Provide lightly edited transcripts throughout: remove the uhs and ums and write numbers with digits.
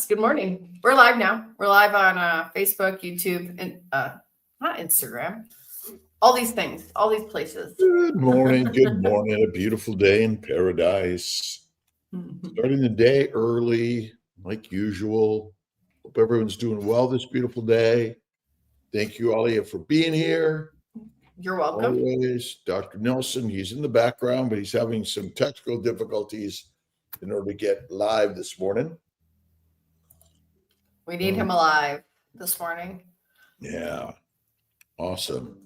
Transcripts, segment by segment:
Good morning. We're live now. We're live on Facebook, YouTube, and not Instagram. All these things, all these places. Good morning. Good morning. A beautiful day in paradise. Starting the day early, like usual. Hope everyone's doing well this beautiful day. Thank you, Alia, for being here. You're welcome. Always. Dr. Nelson, he's in the background, but he's having some technical difficulties in order to get live this morning. We need him alive this morning. Yeah. Awesome.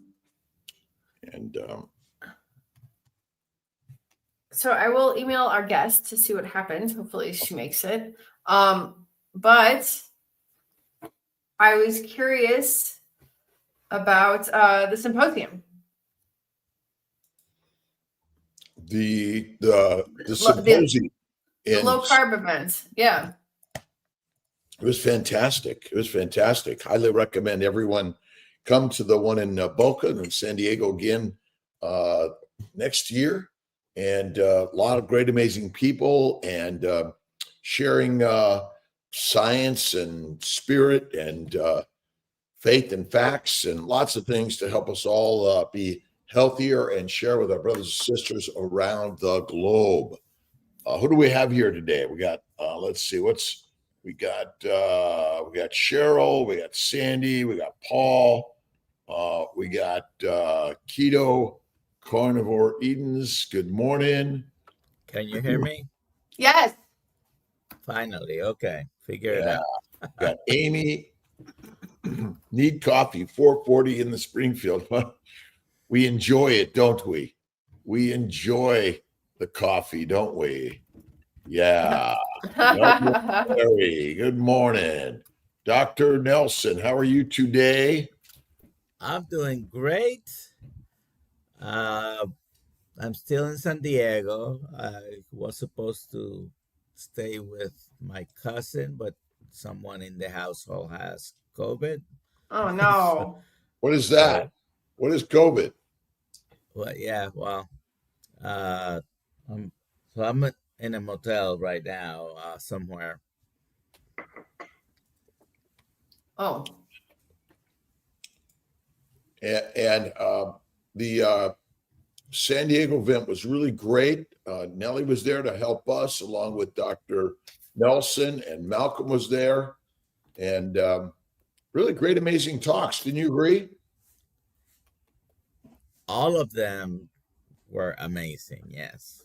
And so I will email our guest to see what happens. Hopefully she makes it. But I was curious about the symposium. The symposium. The low carb event. Yeah. It was fantastic. It was fantastic. Highly recommend everyone come to the one in Boca and San Diego again next year. And a lot of great, amazing people and sharing science and spirit and faith and facts and lots of things to help us all be healthier and share with our brothers and sisters around the globe. Who do we have here today? We got, let's see, we got Cheryl, we got Sandy, we got Paul, we got Keto Carnivore Edens. Good morning. Can you hear me? Yes. Finally. Okay. Figure it out. Got Amy. Need coffee, 4:40 in the Springfield. We enjoy it, don't we? We enjoy the coffee, don't we? Yeah. Larry, good morning. Dr. Nelson, how are you today? I'm doing great. I'm still in San Diego. I was supposed to stay with my cousin, but someone in the household has COVID. Oh, no. What is that? What is COVID? I'm in a motel right now somewhere. Oh. And the San Diego event was really great. Nellie was there to help us along with Dr. Nelson, and Malcolm was there. And really great, amazing talks. Didn't you agree? All of them were amazing. Yes.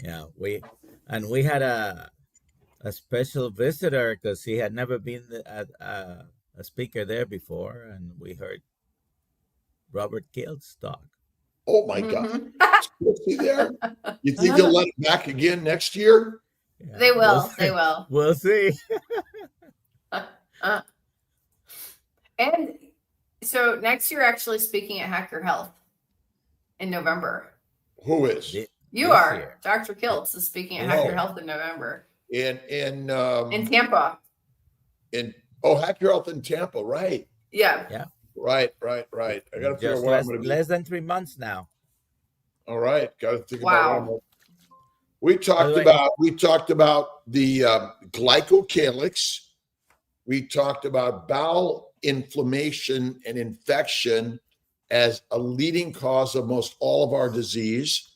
Yeah. We had a special visitor because he had never been a speaker there before, and we heard Robert Kilt's talk. Oh my God! See there? You think they'll let him back again next year? Yeah, they will. They will. We'll see. And so next year, actually speaking at Hack Your Health in November. Who is? You are. Year. Dr. Kiltz is speaking at Hack Your Health in November. In Tampa. Hack Your Health in Tampa, right? Yeah. Yeah. Right. I got to figure out what I'm going to be. Less than 3 months now. All right. Got to think about what we talked about the glycocalyx. We talked about bowel inflammation and infection as a leading cause of most all of our disease.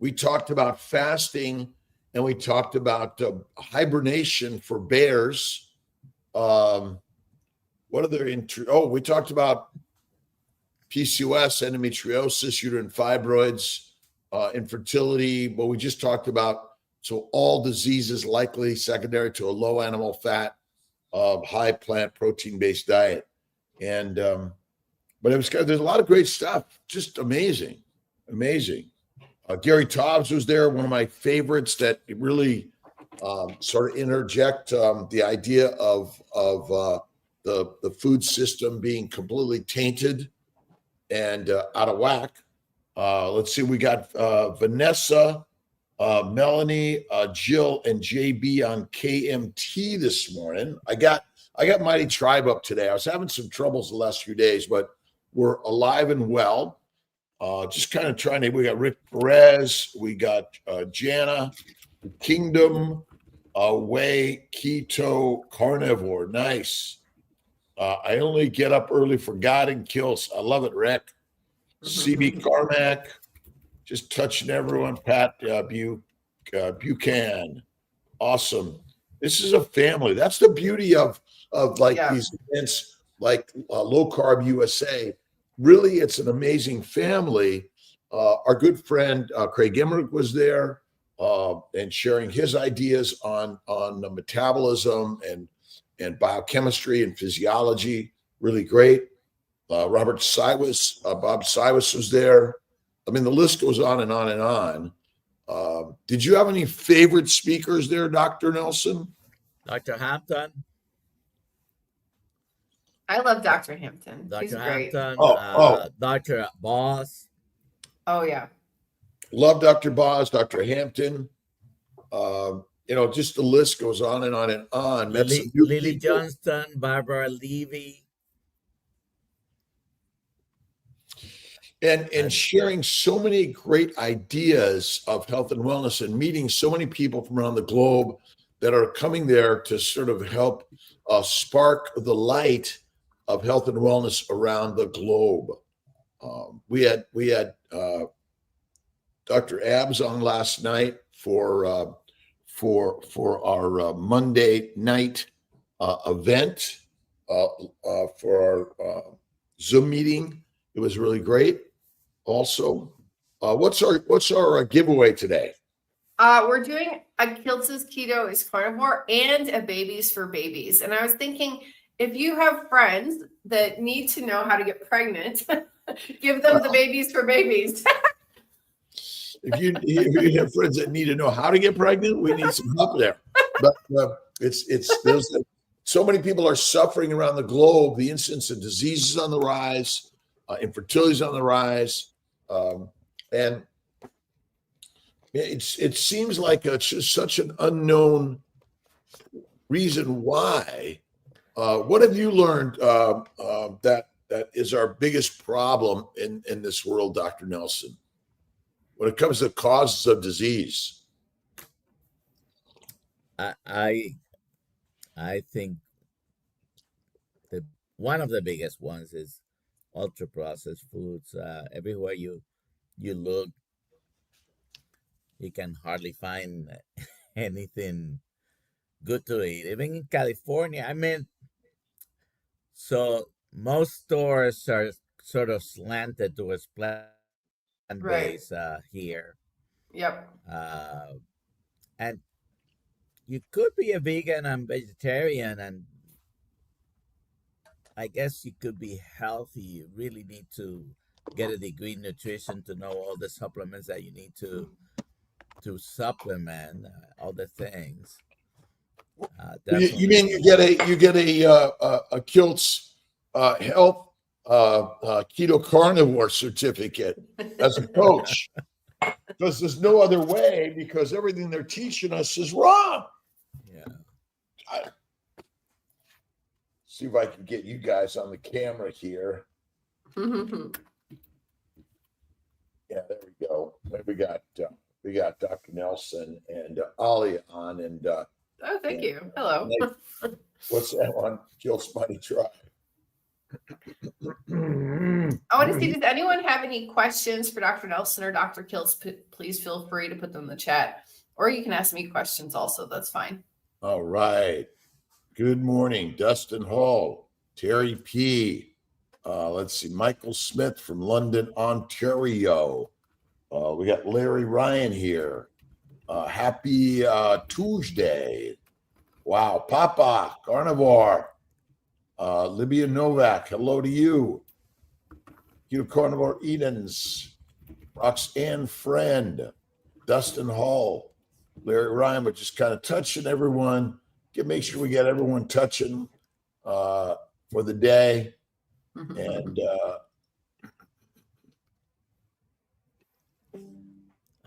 We talked about fasting, and we talked about hibernation for bears. We talked about PCOS, endometriosis, uterine fibroids, infertility, but we just talked about all diseases likely secondary to a low animal fat, high plant protein-based diet. And but there's a lot of great stuff, just amazing. Gary Tobbs was there, one of my favorites that really sort of interject the idea of the food system being completely tainted and out of whack. Let's see, we got Vanessa, Melanie, Jill, and JB on KMT this morning. I got Mighty Tribe up today. I was having some troubles the last few days, but we're alive and well. Just kind of trying to, we got Rick Perez, we got Jana, Kingdom, Whey keto carnivore. Nice. I only get up early for God and kills. I love it, Rick. CB Carmack, just touching everyone. Pat Buchan, awesome. This is a family. That's the beauty of like Yeah. these events, like Low Carb USA. Really, it's an amazing family. Our good friend Craig Emmerich was there and sharing his ideas on the metabolism and biochemistry and physiology. Really great. Robert Cywus, Bob Cywus was there. I mean, the list goes on and on and on. Did you have any favorite speakers there, Dr. Nelson? Dr. Hampton. I love Dr. Hampton. He's Dr. great. Hampton. Oh, Dr. Boss. Oh yeah. love Dr. Boz, Dr. Hampton. Just the list goes on and on and on. Met some new Lily people. Johnston, Barbara Levy. And sharing so many great ideas of health and wellness and meeting so many people from around the globe that are coming there to sort of help spark the light of health and wellness around the globe. We had Dr. Abs on last night for our Monday night event for our Zoom meeting. It was really great. Also, what's our giveaway today? We're doing a Kiltz's Keto is Carnivore and a Babies for Babies. And I was thinking, if you have friends that need to know how to get pregnant, give them the Babies for Babies. If you have friends that need to know how to get pregnant, we need some help there. But there's so many people are suffering around the globe. The incidence of disease is on the rise, infertility is on the rise, and it seems like it's just such an unknown reason why. What have you learned that is our biggest problem in this world, Dr. Nelson, when it comes to causes of disease? I think one of the biggest ones is ultra processed foods. Everywhere you look, you can hardly find anything good to eat. Even in California, I mean, so most stores are sort of slanted towards plant-based here. Yep. And you could be a vegan and vegetarian, and I guess you could be healthy. You really need to get a degree in nutrition to know all the supplements that you need to supplement all the things. You mean you get a Kilt's health keto carnivore certificate as a coach? Because there's no other way, because everything they're teaching us is wrong. Yeah. See if I can get you guys on the camera here. Yeah, there we go. We got Dr. Nelson and Ali on, and Oh, thank you. Hello. what's that one? Kilt's Mighty Tribe. I want to see, does anyone have any questions for Dr. Nelson or Dr. Kiltz? Please feel free to put them in the chat, or you can ask me questions also. That's fine. All right. Good morning, Dustin Hall, Terry P. Let's see, Michael Smith from London, Ontario. We got Larry Ryan here. Happy Tuesday. Wow. Papa, Carnivore. Libya Novak, hello to you. You Carnivore Edens. Roxanne Friend. Dustin Hall. Larry Ryan, but just kind of touching everyone. Make sure we get everyone touching for the day. And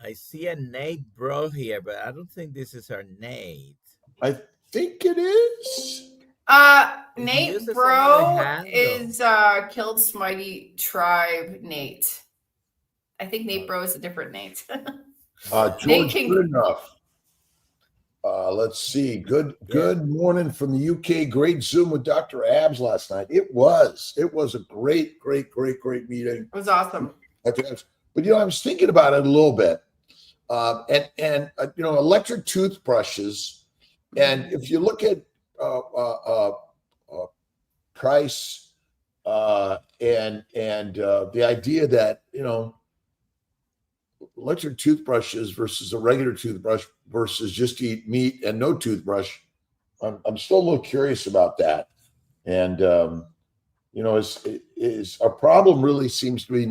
I see a Nate Bro here, but I don't think this is our Nate. I think it is. Nate Bro is Kilt's Mighty Tribe Nate. I think Nate Bro is a different Nate. George Goodenough. Let's see. Good morning from the UK. Great Zoom with Dr. Abs last night. It was a great meeting. It was awesome. But I was thinking about it a little bit. Electric toothbrushes, and if you look at price and the idea that electric toothbrushes versus a regular toothbrush versus just eat meat and no toothbrush, I'm still a little curious about that. And is our problem really seems to be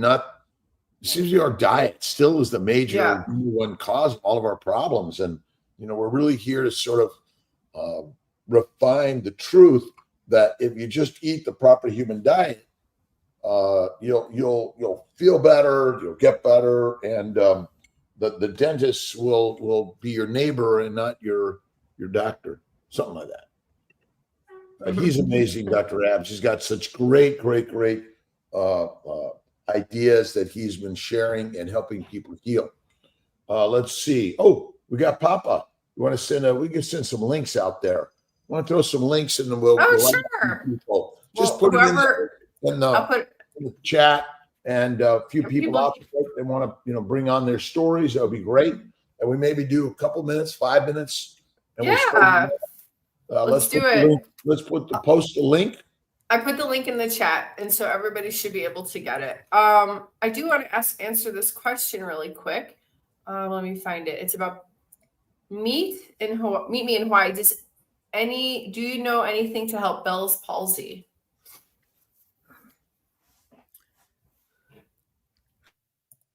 our diet still is the major one cause of all of our problems. And we're really here to sort of refine the truth that if you just eat the proper human diet, you'll feel better, you'll get better, and the dentist will be your neighbor and not your doctor, something like that. He's amazing, Dr. Abs. He's got such great ideas that he's been sharing and helping people heal. Let's see. Oh, we got Papa. You want to send? We can send some links out there. Want to throw some links in, and we'll sure. People. Just put it in the chat, and a few people out there, they want to bring on their stories. That would be great. And we maybe do a couple minutes, 5 minutes. And let's do it. Let's post the link. I put the link in the chat, and so everybody should be able to get it. I do want to answer this question really quick. Let me find it. It's about meat in Hawaii. Meet me in Hawaii. Do you know anything to help Bell's palsy?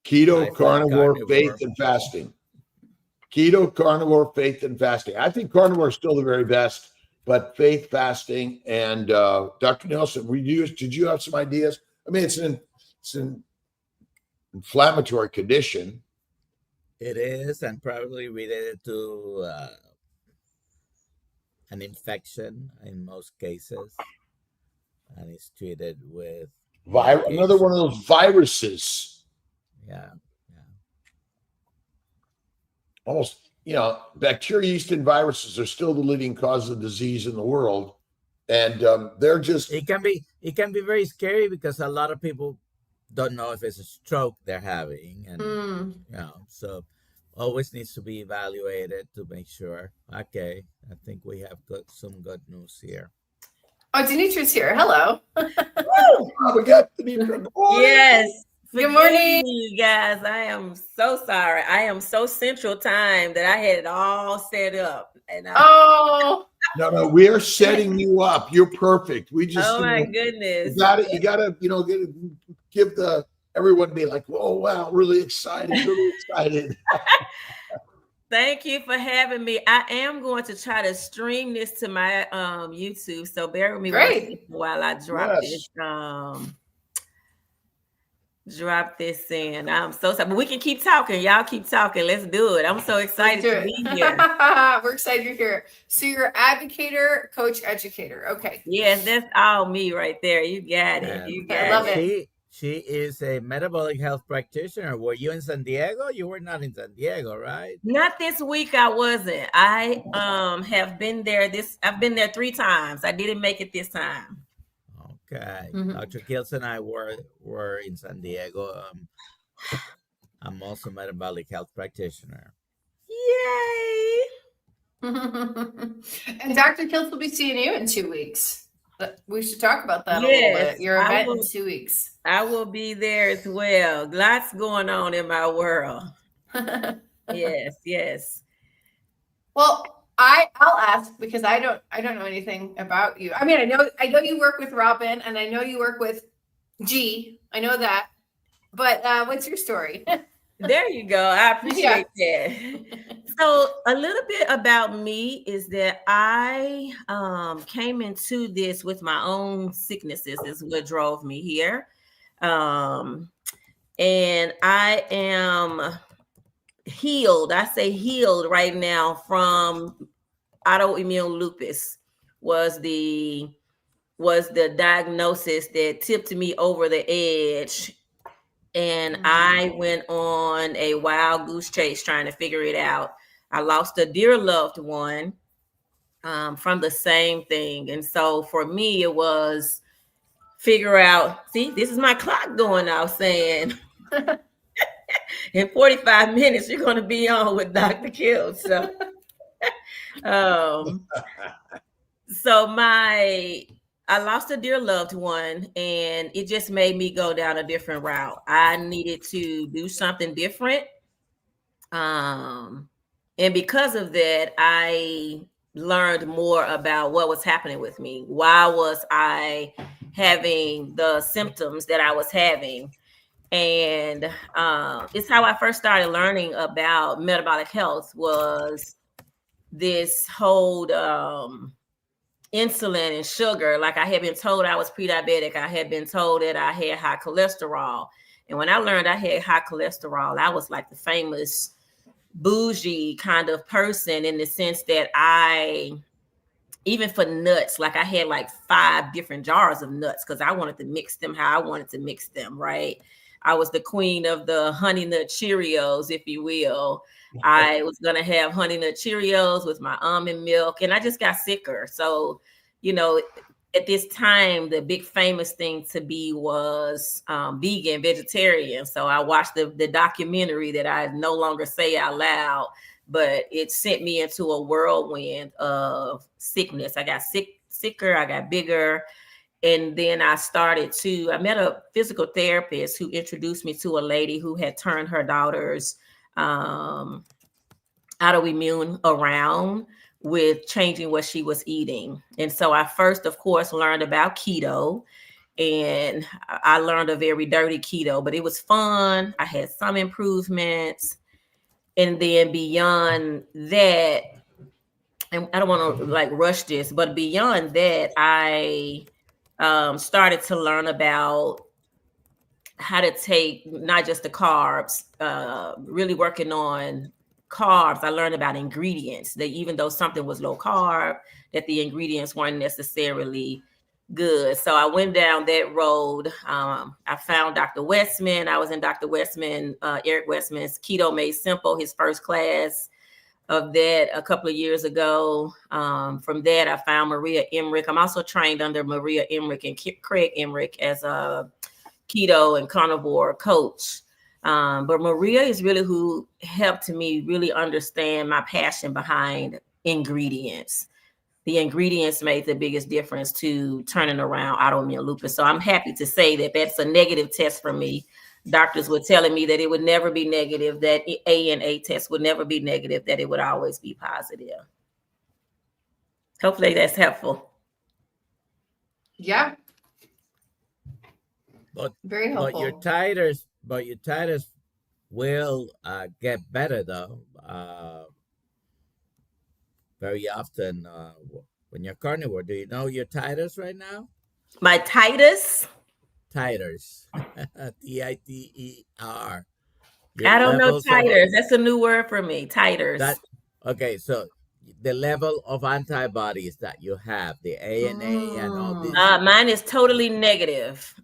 Keto, carnivore, faith, and fasting. Keto, carnivore, faith, and fasting. I think carnivore is still the very best, but faith, fasting, and Dr. Nelson, did you have some ideas? I mean, it's an inflammatory condition. It is, and probably related to an infection in most cases, and it's treated with another one of those viruses. Yeah. Almost, bacteria, yeast, and viruses are still the leading cause of disease in the world, and they're just. It can be very scary because a lot of people don't know if it's a stroke they're having, and so always needs to be evaluated to make sure. Okay, I think we have got some good news here. Oh, Dinetra's here. Hello. We got Dineta. Yes. Good morning, you guys. I am so sorry. I am so Central Time that I had it all set up. And no, we are setting you up. You're perfect. We just. Oh my goodness! You gotta, give everyone be like, oh wow, really excited. Thank you for having me. I am going to try to stream this to my YouTube. So bear with me while I drop this. Drop this in. I'm so sorry, but we can keep talking. Y'all keep talking. Let's do it. I'm so excited to be here. We're excited you're here. So you're advocator, coach, educator. Okay. Yes, that's all me right there. You got it. You got it. I love it. She is a metabolic health practitioner. Were you in San Diego? You were not in San Diego, right? Not this week. I wasn't. I have been there. I've been there 3 times. I didn't make it this time. Okay. Dr. Kills and I were in San Diego. I'm also a metabolic health practitioner. Yay! And Dr. Kills will be seeing you in 2 weeks. We should talk about that a little bit. Your event in 2 weeks. I will be there as well. Lots going on in my world. Yes. Well, I'll ask because I don't know anything about you. I mean, I know you work with Robin and I know you work with G. I know that. But what's your story? There you go. I appreciate that. So a little bit about me is that I came into this with my own sicknesses is what drove me here. And I am healed. I say healed right now from autoimmune lupus was the diagnosis that tipped me over the edge. And I went on a wild goose chase trying to figure it out. I lost a dear loved one from the same thing. And so for me, it was figure out, see, this is my clock going off saying in 45 minutes, you're going to be on with Dr. Kill. So, um, I lost a dear loved one, and it just made me go down a different route. I needed to do something different. And because of that, I learned more about what was happening with me. Why was I having the symptoms that I was having? And it's how I first started learning about metabolic health, was this whole insulin and sugar. Like, I had been told I was pre-diabetic. I had been told that I had high cholesterol. And when I learned I had high cholesterol, I was like the famous bougie kind of person, in the sense that even for nuts, like I had like 5 different jars of nuts because I wanted to mix them how I wanted to mix them, right? I was the queen of the honey nut Cheerios, if you will. I was going to have honey nut Cheerios with my almond milk, and I just got sicker. So, at this time, the big famous thing to be was vegan, vegetarian. So I watched the documentary that I no longer say out loud, but it sent me into a whirlwind of sickness. I got sicker, I got bigger. And then I met a physical therapist who introduced me to a lady who had turned her daughter's autoimmune around with changing what she was eating. And so I first, of course, learned about keto, and I learned a very dirty keto, but it was fun. I had some improvements. And then beyond that, and I don't want to like rush this, but beyond that, I started to learn about how to take not just the carbs, really working on carbs. I learned about ingredients, that even though something was low carb, that the ingredients weren't necessarily good. So I went down that road. I found Dr. Westman. I was in Dr. Westman, Eric Westman's Keto Made Simple, his first class of that a couple of years ago. From that, I found Maria Emmerich. I'm also trained under Maria Emmerich and Craig Emmerich as a keto and carnivore coach. But Maria is really who helped me really understand my passion behind ingredients. The ingredients made the biggest difference to turning around autoimmune lupus. So I'm happy to say that that's a negative test for me. Doctors were telling me that it would never be negative, that ANA test would never be negative, that it would always be positive. Hopefully that's helpful. Yeah. But very helpful. But your titers will get better though. Very often when you're carnivore. Do you know your titers right now? My titers? Titers. T-I-T-E-R. I don't know titers. That's a new word for me. Titers. Okay, so the level of antibodies that you have, the ANA and all these. Mine is totally negative.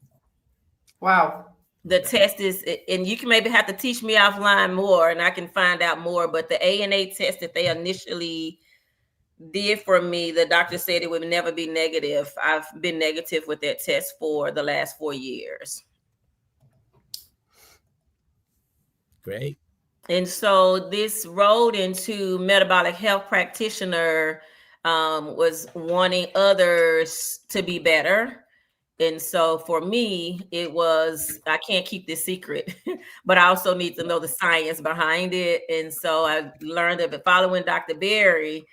Wow. The test is, and you can maybe have to teach me offline more and I can find out more, but the ANA test that they initially did for me, the doctor said it would never be negative. I've been negative with that test for the last 4 years. Great. And so this road into metabolic health practitioner was wanting others to be better. And so for me, it was, I can't keep this secret, but I also need to know the science behind it. And so I learned of it following Dr. Berry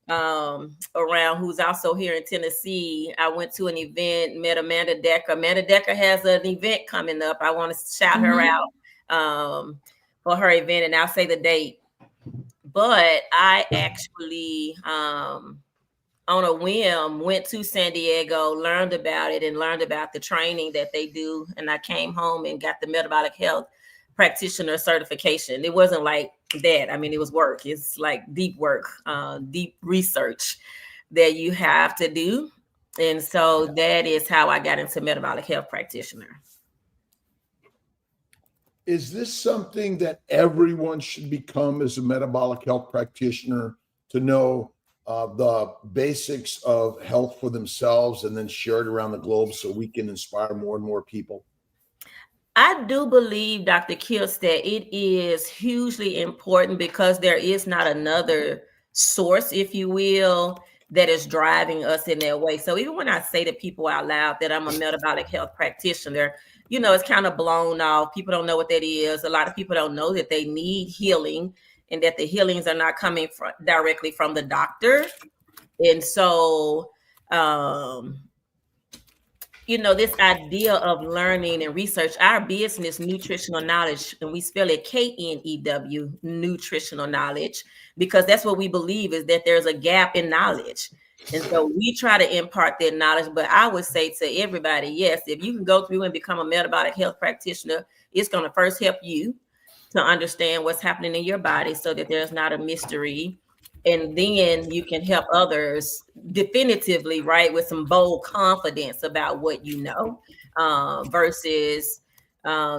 around, who's also here in Tennessee. I went to an event, met Amanda Decker. Amanda Decker has an event coming up. I want to shout her out for her event, and I'll say the date. But I actually, on a whim, went to San Diego, learned about it, and learned about the training that they do. And I came home and got the metabolic health practitioner certification. It wasn't like that. I mean, it was work. It's like deep work, deep research that you have to do. And so that is how I got into metabolic health practitioner. is this something that everyone should become as a metabolic health practitioner, to know the basics of health for themselves and then share it around the globe so we can inspire more and more people? I do believe, Dr. Kills, that it is hugely important because there is not another source, if you will, that is driving us in that way. So even when I say to people out loud that I'm a metabolic health practitioner, it's kind of blown off. People don't know what that is. A lot of people don't know that they need healing and that the healings are not coming directly from the doctor. And so, this idea of learning and research, our business, nutritional knowledge, and we spell it KNEW, nutritional knowledge, because that's what we believe, is that there's a gap in knowledge. And so we try to impart that knowledge. But I would say to everybody, yes, if you can go through and become a metabolic health practitioner, it's going to first help you to understand what's happening in your body so that there's not a mystery. And then you can help others definitively, right, with some bold confidence about what you know, versus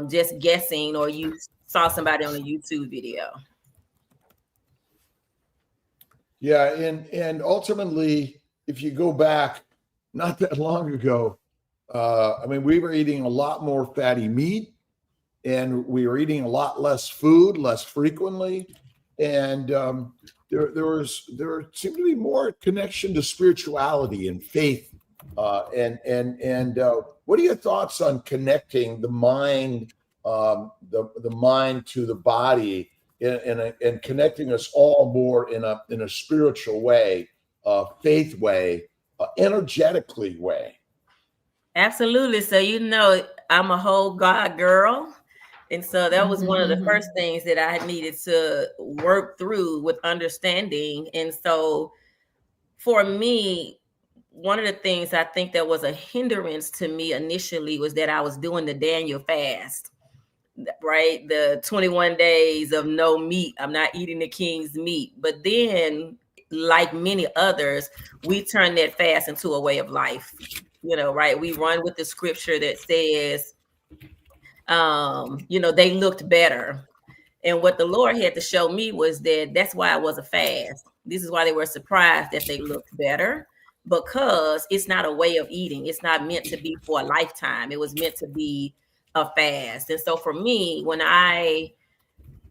just guessing, or you saw somebody on a YouTube video. Yeah, and ultimately, if you go back not that long ago, we were eating a lot more fatty meat, and we were eating a lot less food, less frequently, and there seemed to be more connection to spirituality and faith. And what are your thoughts on connecting the mind, the mind to the body, and connecting us all more in a spiritual way, faith way, energetically way? Absolutely. So I'm a whole God girl. And so that was one of the first things that I needed to work through with understanding. And so for me, one of the things I think that was a hindrance to me initially was that I was doing the Daniel fast, right? The 21 days of no meat. I'm not eating the king's meat. But then, like many others, we turn that fast into a way of life, right? We run with the scripture that says, they looked better. And what the Lord had to show me was that that's why it was a fast. This is why they were surprised that they looked better, because it's not a way of eating. It's not meant to be for a lifetime. It was meant to be a fast. And so for me, when I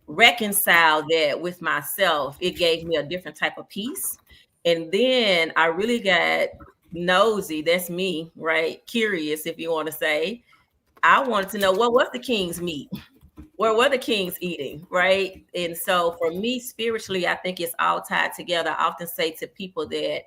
reconciled that with myself, it gave me a different type of peace. And then I really got nosy. That's me, right? Curious, if you want to say. I wanted to know, what was the king's meat? Where were the kings eating, right? And so for me, spiritually, I think it's all tied together. I often say to people that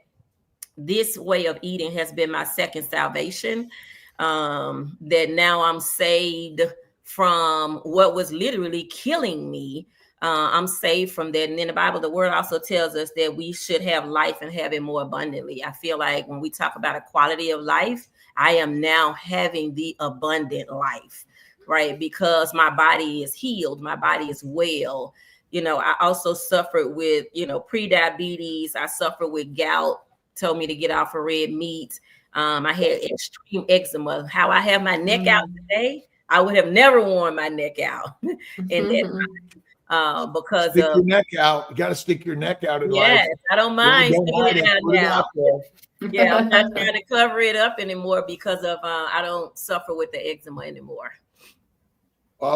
this way of eating has been my second salvation, that now I'm saved from what was literally killing me. I'm saved from that. And in the Bible, the word also tells us that we should have life and have it more abundantly. I feel like when we talk about a quality of life, I am now having the abundant life, right? Because my body is healed. My body is well. I also suffered with, pre-diabetes. I suffered with gout, told me to get off of red meat. I had extreme eczema. How I have my neck out today, I would have never worn my neck out. And because stick your neck out. You got to stick your neck out in life. Yes, I don't mind sticking it out now. Yeah, I'm not trying to cover it up anymore because of I don't suffer with the eczema anymore.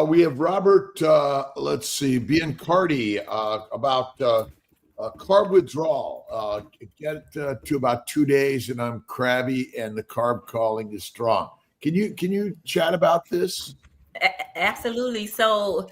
We have Robert, Biancardi, about carb withdrawal. Get to about 2 days, and I'm crabby, and the carb calling is strong. Can you chat about this? Absolutely. So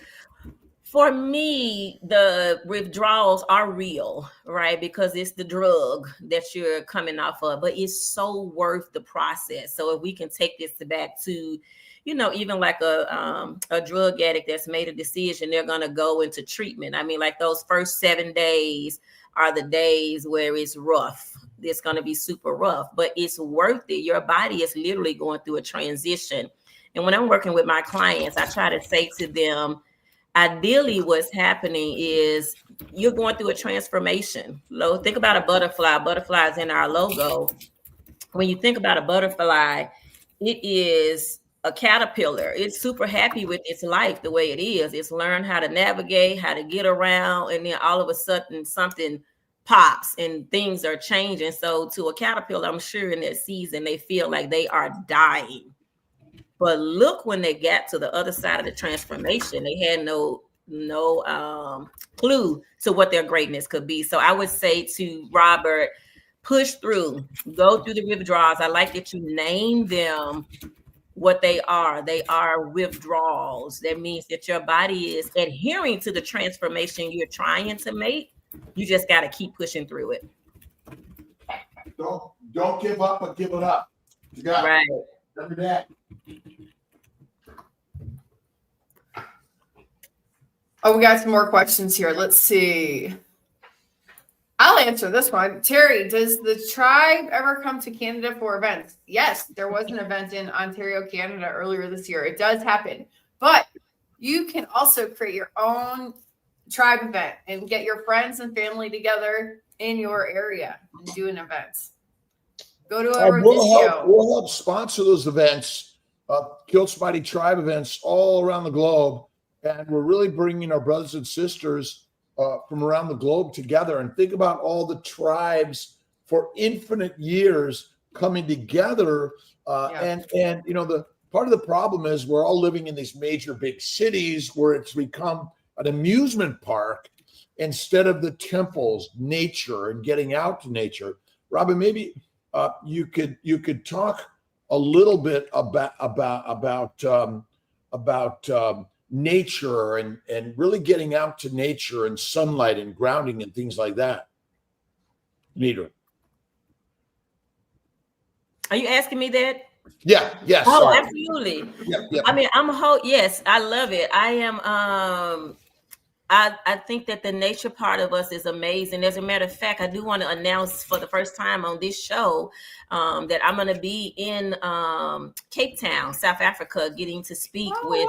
for me, the withdrawals are real, right? Because it's the drug that you're coming off of, but it's so worth the process. So if we can take this back to, even like a drug addict that's made a decision, they're going to go into treatment. I mean, like those first 7 days are the days where it's rough. It's going to be super rough, but it's worth it. Your body is literally going through a transition. And when I'm working with my clients, I try to say to them, ideally, what's happening is you're going through a transformation. Think about a butterfly. Butterflies in our logo. When you think about a butterfly, it is a caterpillar. It's super happy with its life the way it is. It's learned how to navigate, how to get around, and then all of a sudden something pops and things are changing. So to a caterpillar, I'm sure in that season they feel like they are dying. But look, when they got to the other side of the transformation, they had no clue to what their greatness could be. So I would say to Robert, push through, go through the withdrawals. I like that you name them what they are. They are withdrawals. That means that your body is adhering to the transformation you're trying to make. You just got to keep pushing through it. Don't give up, but give it up. You got right. Remember that. Oh, we got some more questions here. Let's see. I'll answer this one. Terry, does the tribe ever come to Canada for events? Yes, there was an event in Ontario, Canada earlier this year. It does happen. But you can also create your own tribe event and get your friends and family together in your area and do an event. Go to a we'll help sponsor those events, Kill Spidey tribe events all around the globe. And we're really bringing our brothers and sisters from around the globe together. And think about all the tribes for infinite years coming together. And you know, the part of the problem is we're all living in these major big cities where it's become an amusement park instead of the temples, nature, and getting out to nature. Robin, maybe you could talk a little bit about nature and really getting out to nature and sunlight and grounding and things like that. Nita. Are you asking me that? Yeah. Yes. Oh, sorry. absolutely. Yep. I mean, yes, I love it. I am, I think that the nature part of us is amazing. As a matter of fact, I do want to announce for the first time on this show that I'm going to be in Cape Town, South Africa, getting to speak with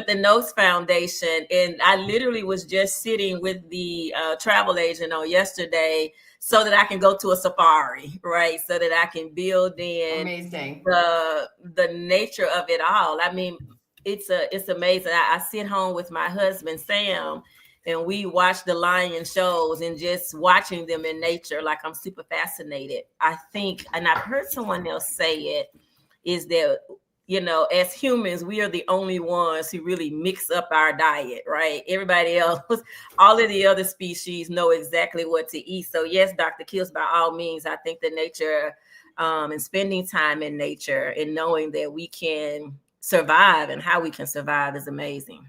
the Nose Foundation. And I literally was just sitting with the travel agent on yesterday so that I can go to a safari, right? So that I can build in the nature of it all. I mean, it's amazing. I sit home with my husband, Sam, and we watch the lion shows and just watching them in nature. Like, I'm super fascinated. I think, and I've heard someone else say it, is that, you know, as humans, we are the only ones who really mix up our diet, right? Everybody else, all of the other species know exactly what to eat. So yes, Dr. Kills, by all means, I think the nature and spending time in nature and knowing that we can survive and how we can survive is amazing.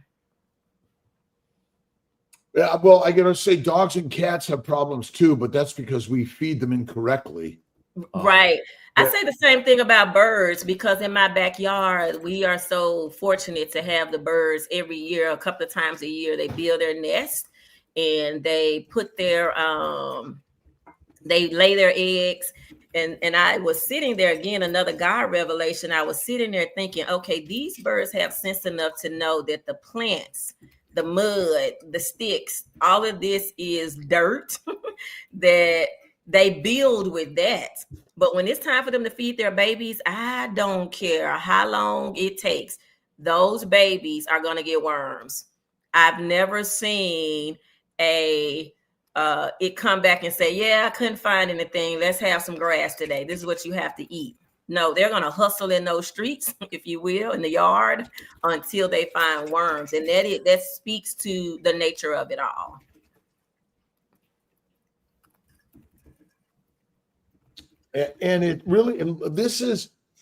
Yeah, well, I gotta say dogs and cats have problems too, but that's because we feed them incorrectly. Right. I say the same thing about birds, because in my backyard, we are so fortunate to have the birds every year. A couple of times a year, they build their nest and they put their, they lay their eggs. And I was sitting there, again, another God revelation. I was sitting there thinking, okay, these birds have sense enough to know that the plants, the mud, the sticks, all of this is dirt, that they build with that. But when it's time for them to feed their babies, I don't care how long it takes. Those babies are going to get worms. I've never seen it come back and say, yeah, I couldn't find anything. Let's have some grass today. This is what you have to eat. No, they're going to hustle in those streets, if you will, in the yard until they find worms. And that speaks to the nature of it all. And it really,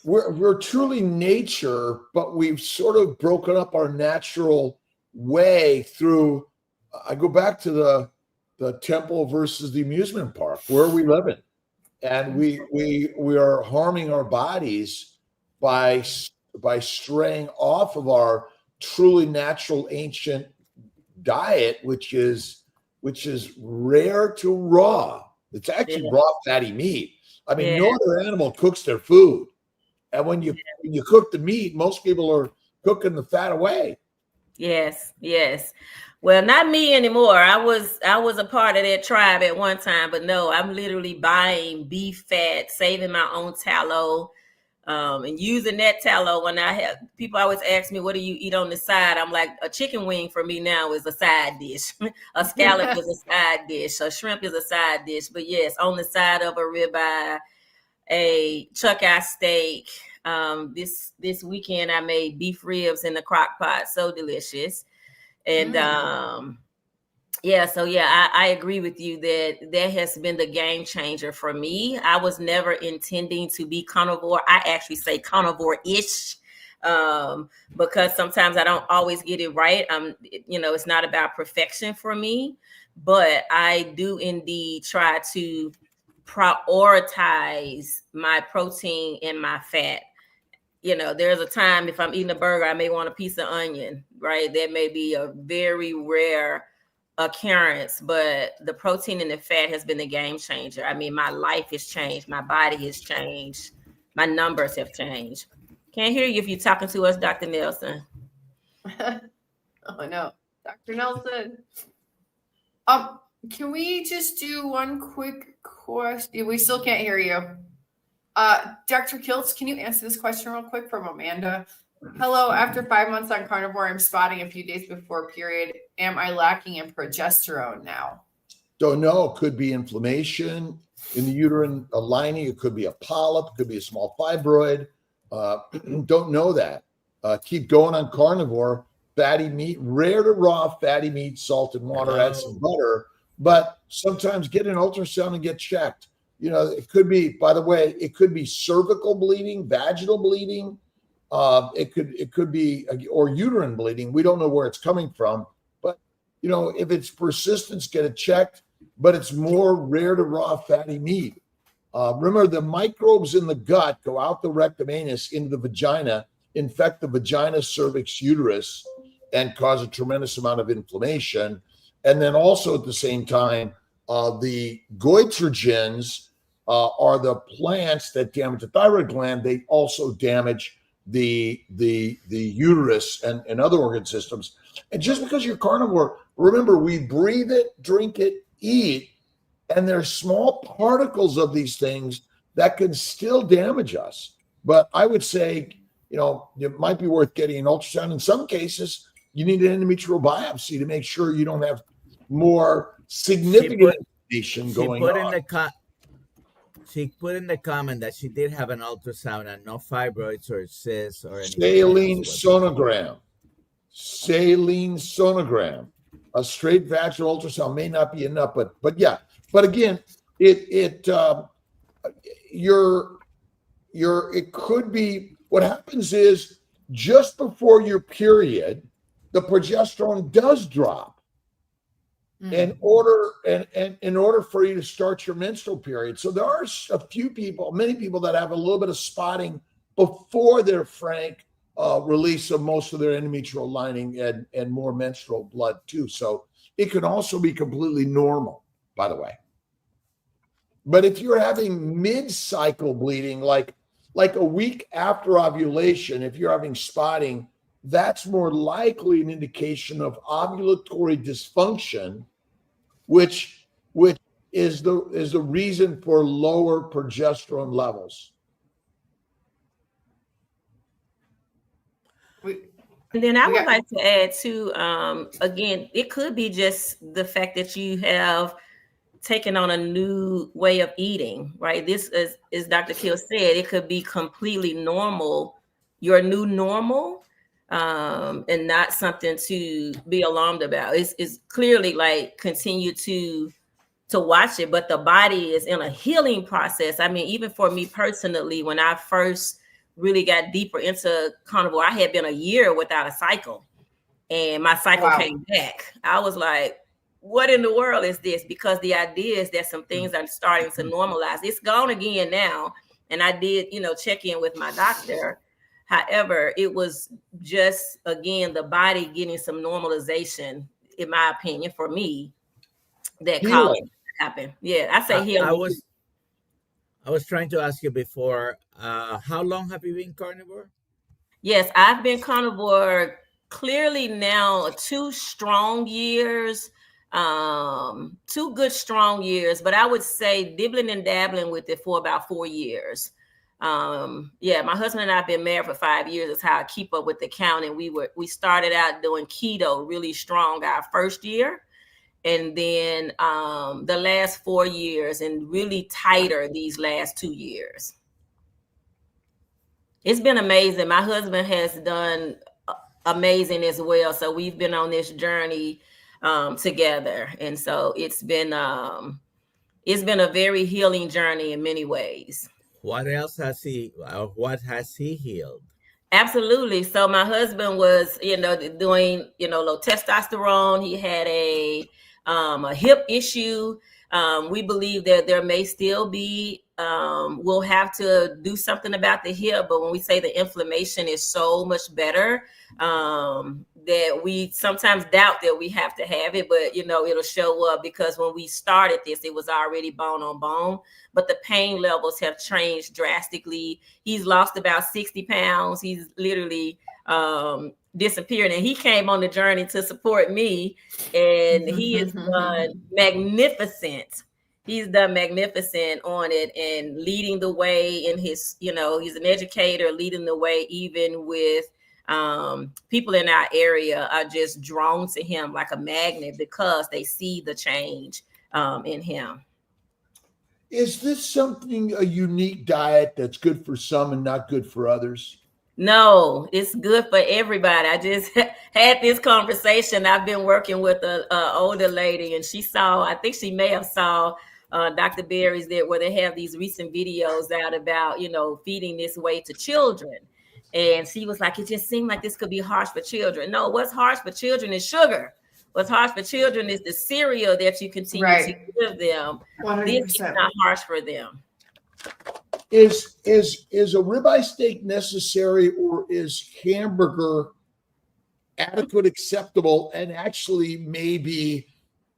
we're truly nature, but we've sort of broken up our natural way through, I go back to the temple versus the amusement park. Where are we living? And we are harming our bodies by straying off of our truly natural ancient diet, which is rare to raw. It's actually raw fatty meat. I mean, no other animal cooks their food. And when you cook the meat, most people are cooking the fat away. Yes. Well, not me anymore. I was a part of that tribe at one time, but no, I'm literally buying beef fat, saving my own tallow, And using that tallow, when I have people always ask me, what do you eat on the side? I'm like, a chicken wing for me now is a side dish. A scallop is a side dish. A shrimp is a side dish. But yes, on the side of a ribeye, a chuck eye steak. This weekend I made beef ribs in the crock pot. So delicious. And I agree with you that has been the game changer for me. I was never intending to be carnivore. I actually say carnivore-ish, because sometimes I don't always get it right. It's not about perfection for me, but I do indeed try to prioritize my protein and my fat. There's a time if I'm eating a burger, I may want a piece of onion, right? That may be a very rare occurrence, but the protein and the fat has been the game changer. I mean, my life has changed. My body has changed. My numbers have changed. Can't hear you if you're talking to us, Dr. Nelson. Oh, no. Dr. Nelson. Can we just do one quick question? We still can't hear you. Dr. Kiltz, can you answer this question real quick from Amanda? Hello, after 5 months on carnivore, I'm spotting a few days before period. Am I lacking in progesterone now? Don't know. Could be inflammation in the uterine lining. It could be a polyp. It could be a small fibroid. Don't know that. Keep going on carnivore. Fatty meat, rare to raw fatty meat, salt and water, add some butter. But sometimes get an ultrasound and get checked. It could be, by the way, it could be cervical bleeding, vaginal bleeding. It could be, or uterine bleeding. We don't know where it's coming from, but if it's persistence, get it checked. But it's more rare to raw fatty meat. Remember, the microbes in the gut go out the rectum anus into the vagina, infect the vagina, cervix, uterus, and cause a tremendous amount of inflammation. And then also at the same time, the goitrogens are the plants that damage the thyroid gland. They also damage the uterus and other organ systems. And just because you're carnivore, remember, we breathe it, drink it, eat, and there's small particles of these things that can still damage us. But I would say, it might be worth getting an ultrasound. In some cases, you need an endometrial biopsy to make sure you don't have more significant inflammation going on. She put in the comment that she did have an ultrasound and no fibroids or cysts or anything. Saline sonogram. A straight vaginal ultrasound may not be enough, but yeah. But again, it could be. What happens is just before your period, the progesterone does drop in order for you to start your menstrual period. So there are many people that have a little bit of spotting before their frank release of most of their endometrial lining and more menstrual blood too. So it can also be completely normal, by the way. But if you're having mid-cycle bleeding, like a week after ovulation, if you're having spotting, that's more likely an indication of ovulatory dysfunction, which is the reason for lower progesterone levels. And then I would like to add too, again, it could be just the fact that you have taken on a new way of eating, right? This is, as Dr. Kill said, it could be completely normal, your new normal, and not something to be alarmed about. It's clearly like continue to watch it, but the body is in a healing process. I mean, even for me personally, when I first really got deeper into carnivore, I had been a year without a cycle, and my cycle came back. I was like, what in the world is this? Because the idea is that some things are starting to normalize. It's gone again now. And I did, check in with my doctor. However, it was just, again, the body getting some normalization, in my opinion, for me, that caused it to happen. Yeah, I say healing. I was trying to ask you before, how long have you been carnivore? Yes, I've been carnivore clearly now 2 strong years, 2 good strong years, but I would say dibbling and dabbling with it for about 4 years. Yeah, my husband and I have been married for 5 years. That's how I keep up with the counting. We started out doing keto really strong our first year, and then the last 4 years, and really tighter these last 2 years. It's been amazing. My husband has done amazing as well. So we've been on this journey together, and so it's been a very healing journey in many ways. What else has he? What has he healed? Absolutely. So my husband was, doing, low testosterone. He had a hip issue. We believe that there may still be, we'll have to do something about the hip, but when we say the inflammation is so much better, that we sometimes doubt that we have to have it, but it'll show up, because when we started this, it was already bone on bone, but the pain levels have changed drastically. He's lost about 60 pounds. He's literally disappeared, and he came on the journey to support me, and he has done magnificent. He's done magnificent on it and leading the way in his, he's an educator, leading the way, even with people in our area are just drawn to him like a magnet, because they see the change in him. Is this something, a unique diet that's good for some and not good for others? No, it's good for everybody. I just had this conversation. I've been working with an older lady, and I think she may have saw Dr. Berry's there, where they have these recent videos out about, feeding this way to children. And she was like, it just seemed like this could be harsh for children. No, what's harsh for children is sugar. What's harsh for children is the cereal that you continue to give them. 100%. This is not harsh for them. Is a ribeye steak necessary, or is hamburger adequate, acceptable, and actually maybe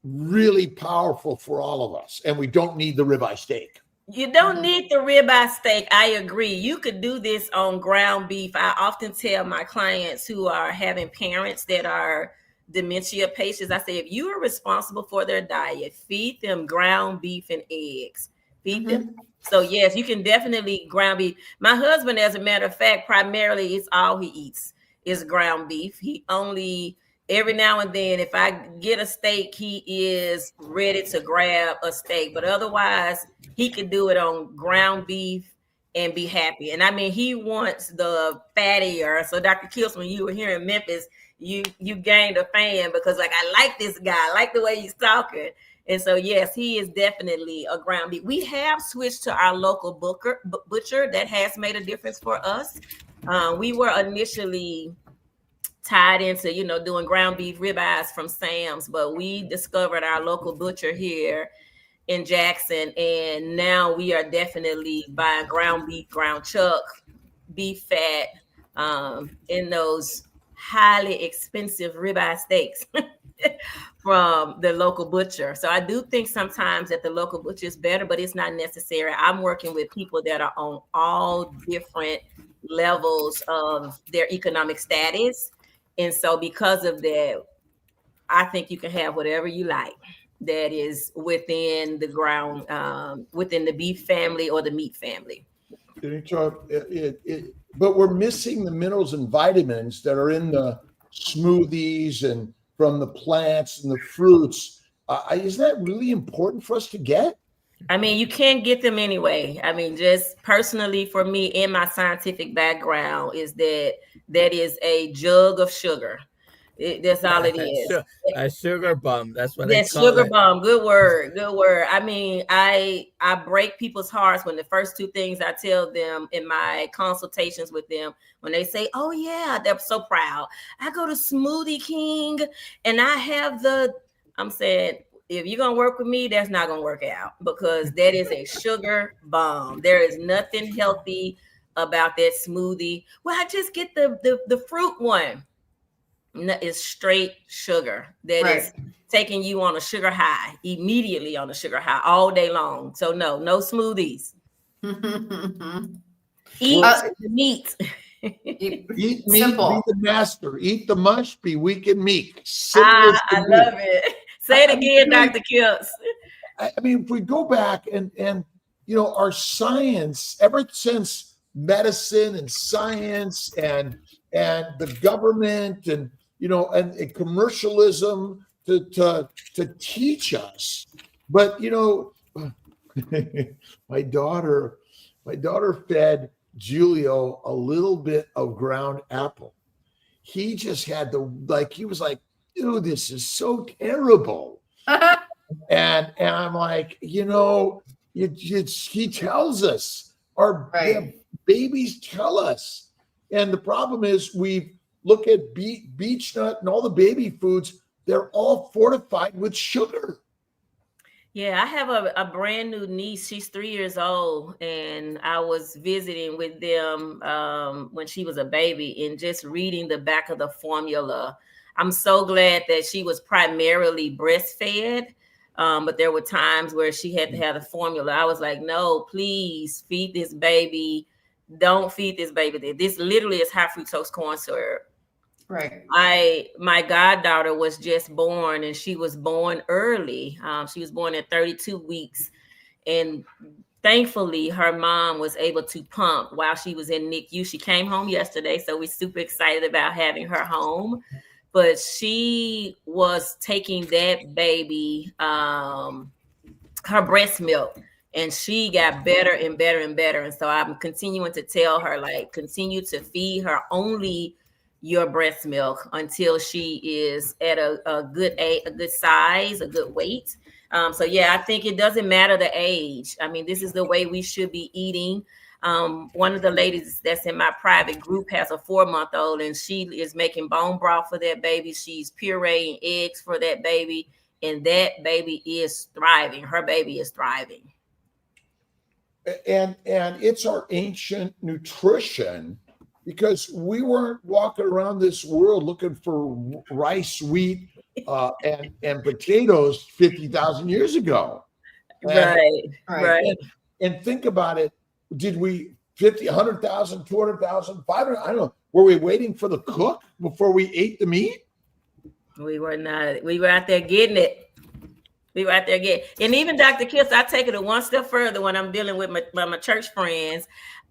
really powerful for all of us, and we don't need the ribeye steak? You don't need the ribeye steak. I agree. You could do this on ground beef. I often tell my clients who are having parents that are dementia patients, I say, if you are responsible for their diet, feed them ground beef and eggs. Feed them. So yes, you can definitely ground beef. My husband, as a matter of fact, primarily it's all he eats is ground beef. He only, every now and then, if I get a steak, he is ready to grab a steak. But otherwise, he can do it on ground beef and be happy. And I mean, he wants the fattier. So Dr. Kills, when you were here in Memphis, you gained a fan, because like, I like this guy. I like the way he's talking. And so, yes, he is definitely a ground beef. We have switched to our local butcher. That has made a difference for us. We were initially tied into, doing ground beef ribeyes from Sam's, but we discovered our local butcher here in Jackson, and now we are definitely buying ground beef, ground chuck, beef fat, in those highly expensive ribeye steaks from the local butcher. So I do think sometimes that the local butcher is better, but it's not necessary. I'm working with people that are on all different levels of their economic status. And so because of that, I think you can have whatever you like that is within the ground, within the beef family or the meat family. But we're missing the minerals and vitamins that are in the smoothies and from the plants and the fruits. Is that really important for us to get? I mean, you can't get them anyway. I mean, just personally for me, in my scientific background, is that is a jug of sugar. That's all it is. A sugar bomb. That's what they call sugar it. Bomb. Good word. Good word. I mean, I break people's hearts when the first two things I tell them in my consultations with them, when they say, oh yeah, they're so proud. I go to Smoothie King and I have I'm saying, if you're going to work with me, that's not going to work out, because that is a sugar bomb. There is nothing healthy about that smoothie. Well, I just get the fruit one. No, it's straight sugar that is taking you on a sugar high, immediately on a sugar high all day long. So no smoothies. Eat meat. Eat meat, simple. Be the master. Eat the mush, be weak and meek. I love it. Say it again, Dr. Kills. I mean, if we go back and our science, ever since medicine and science and the government and and commercialism to teach us. But my daughter fed Julio a little bit of ground apple. He just had he was like, dude, this is so terrible. And I'm like, he tells us, Right. babies tell us. And the problem is we look at beech nut and all the baby foods, they're all fortified with sugar. Yeah, I have a brand new niece. She's 3 years old, and I was visiting with them when she was a baby and just reading the back of the formula. I'm so glad that she was primarily breastfed, but there were times where she had to have the formula. I was like, no, please feed this baby. Don't feed this baby. This literally is high fructose corn syrup. Right. My goddaughter was just born, and she was born early. She was born at 32 weeks, and thankfully her mom was able to pump while she was in NICU. She came home yesterday, so we're super excited about having her home. But she was taking that baby, her breast milk, and she got better and better and better. And so I'm continuing to tell her, like, continue to feed her only your breast milk until she is at a good size, a good weight. So yeah, I think it doesn't matter the age. I mean, this is the way we should be eating. One of the ladies that's in my private group has a 4-month-old, and she is making bone broth for that baby. She's pureeing eggs for that baby, and that baby is thriving. Her baby is thriving. And it's our ancient nutrition, because we weren't walking around this world looking for rice, wheat, and potatoes 50,000 years ago. Right. And think about it. Did we 50, 100,000, 200,000, 500? I don't know. Were we waiting for the cook before we ate the meat? We were not. We were out there getting it. And even Dr. Kiss, I take it one step further when I'm dealing with my church friends.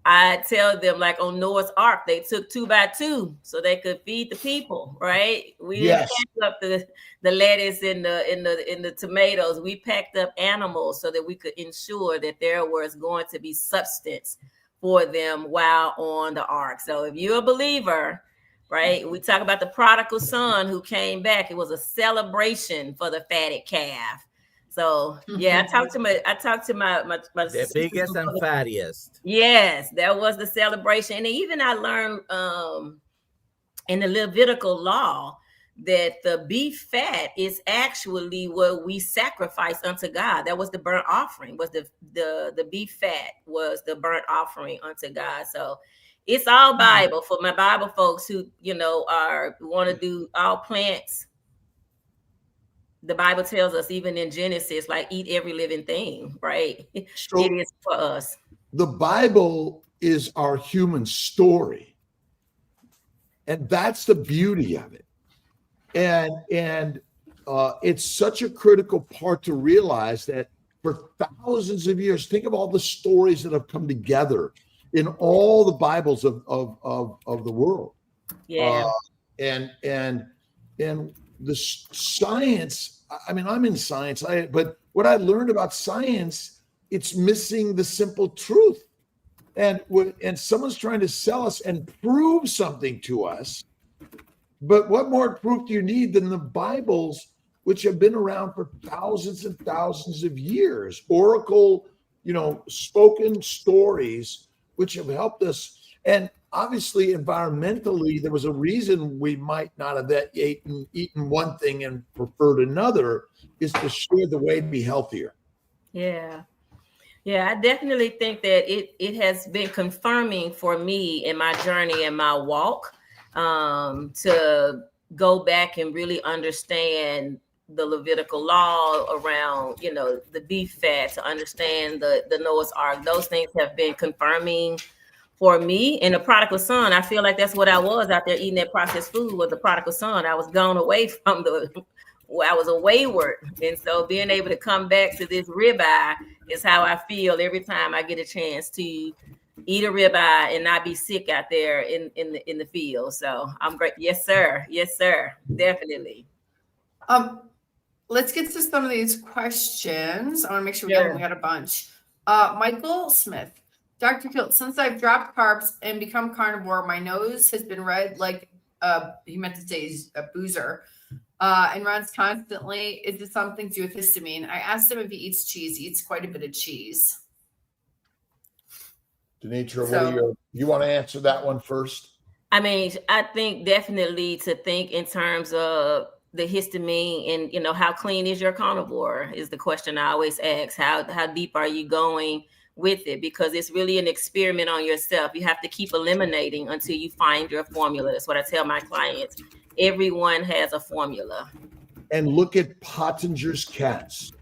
I tell them, like on Noah's Ark, they took 2 by 2 so they could feed the people, right? We didn't pack up the lettuce and the tomatoes. We packed up animals so that we could ensure that there was going to be substance for them while on the ark. So if you're a believer, right, we talk about the prodigal son who came back. It was a celebration for the fatted calf. So yeah, I talked to my the biggest and fattiest. Yes, that was the celebration. And even I learned in the Levitical law that the beef fat is actually what we sacrifice unto God. That was the burnt offering. Was the beef fat was the burnt offering unto God. So it's all Bible for my Bible folks who want to do all plants. The Bible tells us, even in Genesis, like, eat every living thing, right? So it is for us. The Bible is our human story. And that's the beauty of it. And it's such a critical part to realize that for thousands of years, think of all the stories that have come together in all the Bibles of the world. Yeah. And the science, I mean, I'm in science, but what I learned about science, it's missing the simple truth. And someone's trying to sell us and prove something to us. But what more proof do you need than the Bibles, which have been around for thousands and thousands of years? Oracle, spoken stories, which have helped us. And obviously, environmentally, there was a reason we might not have eaten one thing and preferred another, is to share the way to be healthier. Yeah. Yeah, I definitely think that it has been confirming for me in my journey and my walk to go back and really understand the Levitical law around, the beef fat, to understand the Noah's Ark. Those things have been confirming for me. And the prodigal son, I feel like that's what I was out there eating that processed food, was the prodigal son. I was gone away from I was a wayward. And so being able to come back to this ribeye is how I feel every time I get a chance to eat a ribeye and not be sick out there in the field. So I'm great. Yes, sir. Yes, sir. Definitely. Let's get to some of these questions. I want to make sure we Sure. got a bunch. Michael Smith, Dr. Kilt, since I've dropped carbs and become carnivore, my nose has been red like he meant to say he's a boozer, and runs constantly. Is this something to do with histamine? I asked him if he eats cheese. He eats quite a bit of cheese. Dineta, So- you want to answer that one first? I mean, I think definitely to think in terms of the histamine and, you know, how clean is your carnivore is the question I always ask. How deep are you going with it? Because it's really an experiment on yourself. You have to keep eliminating until you find your formula. That's what I tell my clients. Everyone has a formula. And look at Pottinger's cats.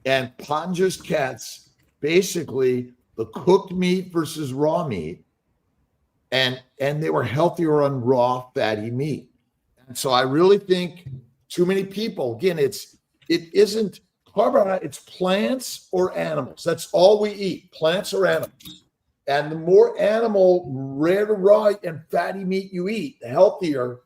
And Pottinger's cats, basically the cooked meat versus raw meat, and they were healthier on raw fatty meat. And so I really think too many people, again, it isn't carbohydrate, it's plants or animals. That's all we eat, plants or animals. And the more animal, rare to raw and fatty meat you eat, the healthier,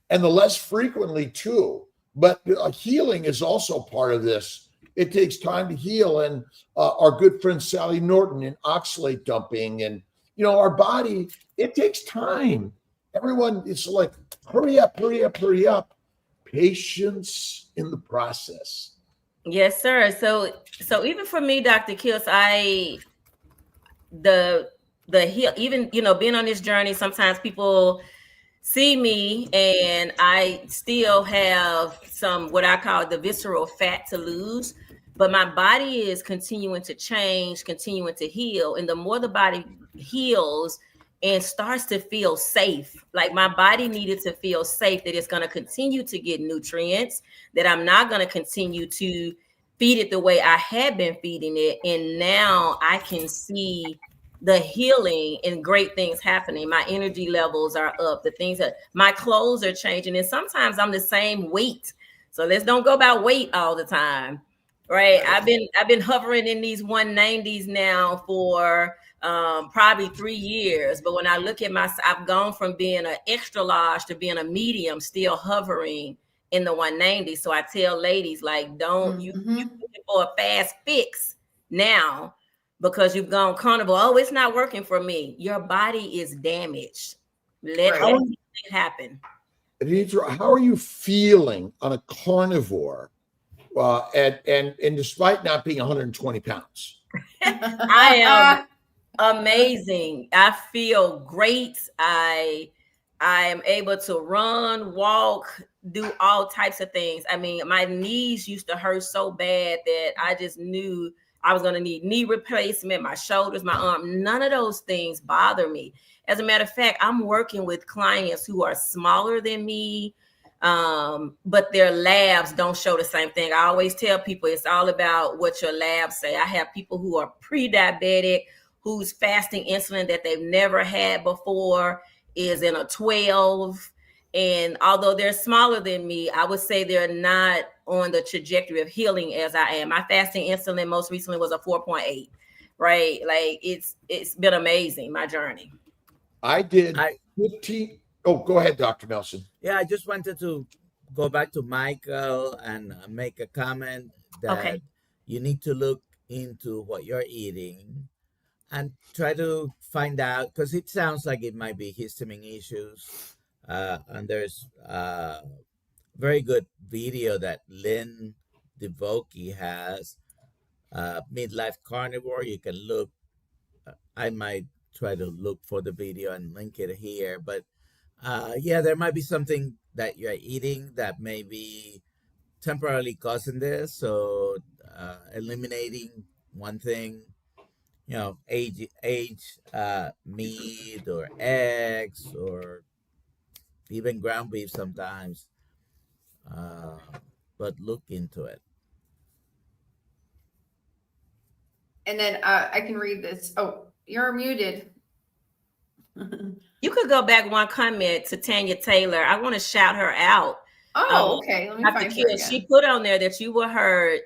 and the less frequently too. But healing is also part of this. It takes time to heal. And our good friend Sally Norton in oxalate dumping, and you know, our body, it takes time. Everyone is like, hurry up, hurry up, hurry up. Patience in the process. Yes, sir. So even for me, Dr. Kills, the heal, even, you know, being on this journey, sometimes people see me and I still have some what I call the visceral fat to lose, but my body is continuing to change, continuing to heal. And the more the body heals and starts to feel safe, like my body needed to feel safe that it's going to continue to get nutrients, that I'm not going to continue to feed it the way I had been feeding it. And now I can see the healing and great things happening. My energy levels are up. The things that my clothes are changing. And sometimes I'm the same weight. So let's don't go about weight all the time. Right. I've been hovering in these 190s now for probably 3 years. But when I look at I've gone from being an extra large to being a medium, still hovering in the 190. So I tell ladies, like, don't you looking for a fast fix now because you've gone carnivore. Oh, it's not working for me. Your body is damaged. Let it happen. Dineta, how are you feeling on a carnivore? And despite not being 120 pounds? I am amazing. I feel great. I am able to run, walk, do all types of things. I mean, my knees used to hurt so bad that I just knew I was going to need knee replacement, my shoulders, my arm. None of those things bother me. As a matter of fact, I'm working with clients who are smaller than me, but their labs don't show the same thing. I always tell people it's all about what your labs say. I have people who are pre-diabetic, whose fasting insulin that they've never had before is in a 12. And although they're smaller than me, I would say they're not on the trajectory of healing as I am. My fasting insulin most recently was a 4.8, right? Like it's been amazing, my journey. I did 15. Oh, go ahead, Dr. Nelson. Yeah, I just wanted to go back to Michael and make a comment that you need to look into what you're eating and try to find out, because it sounds like it might be histamine issues. And there's a very good video that Lynn DeVokie has, Midlife Carnivore. You can look. I might try to look for the video and link it here. But yeah, there might be something that you're eating that may be temporarily causing this. So eliminating one thing, you know, age meat or eggs or even ground beef sometimes, but look into it. And then I can read this. Oh, you're muted. You could go back one comment to Tanya Taylor. I want to shout her out. Oh, okay. Let me find her again. She put on there that you were her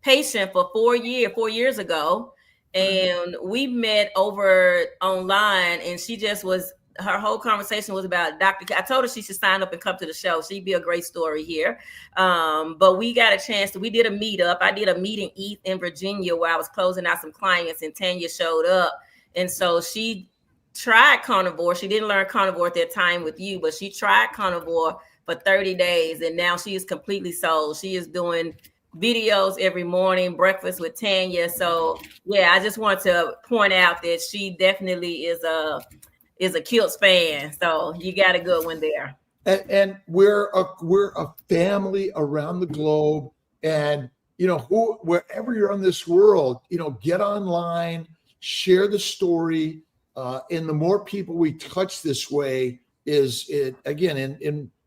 patient for 4 years ago. and we met over online, and she just was, her whole conversation was about Dr. I told her she should sign up and come to the show. She'd be a great story here. But we got a chance we did a meetup. I did a meet and eat in Virginia where I was closing out some clients, and Tanya showed up. And so she tried carnivore. She didn't learn carnivore at that time with you, but she tried carnivore for 30 days. And now she is completely sold. She is doing videos every morning, breakfast with Tanya. So yeah, I just want to point out that she definitely is a Kilts fan. So you got a good one there. And we're a family around the globe. And wherever you're in this world, get online, share the story. And the more people we touch this way is it again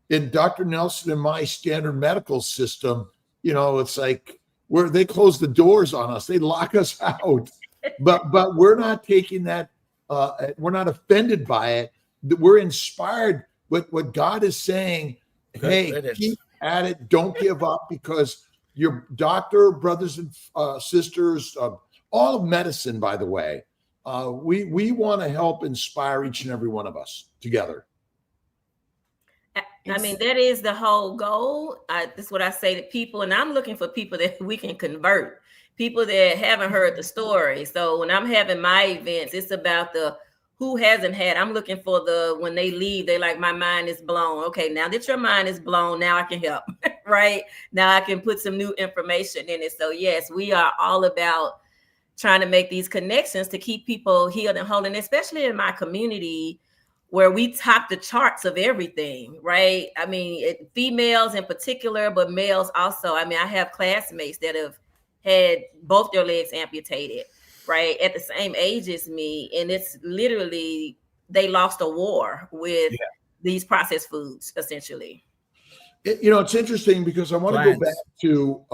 in Dr. Nelson and my standard medical system. It's like they close the doors on us, they lock us out, but we're not taking that. We're not offended by it. We're inspired with what God is saying. Hey, keep at it. Don't give up, because your doctor, brothers and sisters, all of medicine, by the way, we want to help inspire each and every one of us together. I mean, that is the whole goal. This is what I say to people, and I'm looking for people that we can convert, people that haven't heard the story. So when I'm having my events, it's about the who hasn't had. I'm looking for when they leave, they like, my mind is blown. Okay, now that your mind is blown, now I can help, right? Now I can put some new information in it. So yes, we are all about trying to make these connections to keep people healed and whole, and especially in my community, where we top the charts of everything, right? I mean, females in particular, but males also. I mean, I have classmates that have had both their legs amputated, right, at the same age as me. And it's literally, they lost a war with these processed foods, essentially. It's interesting because I want to go back to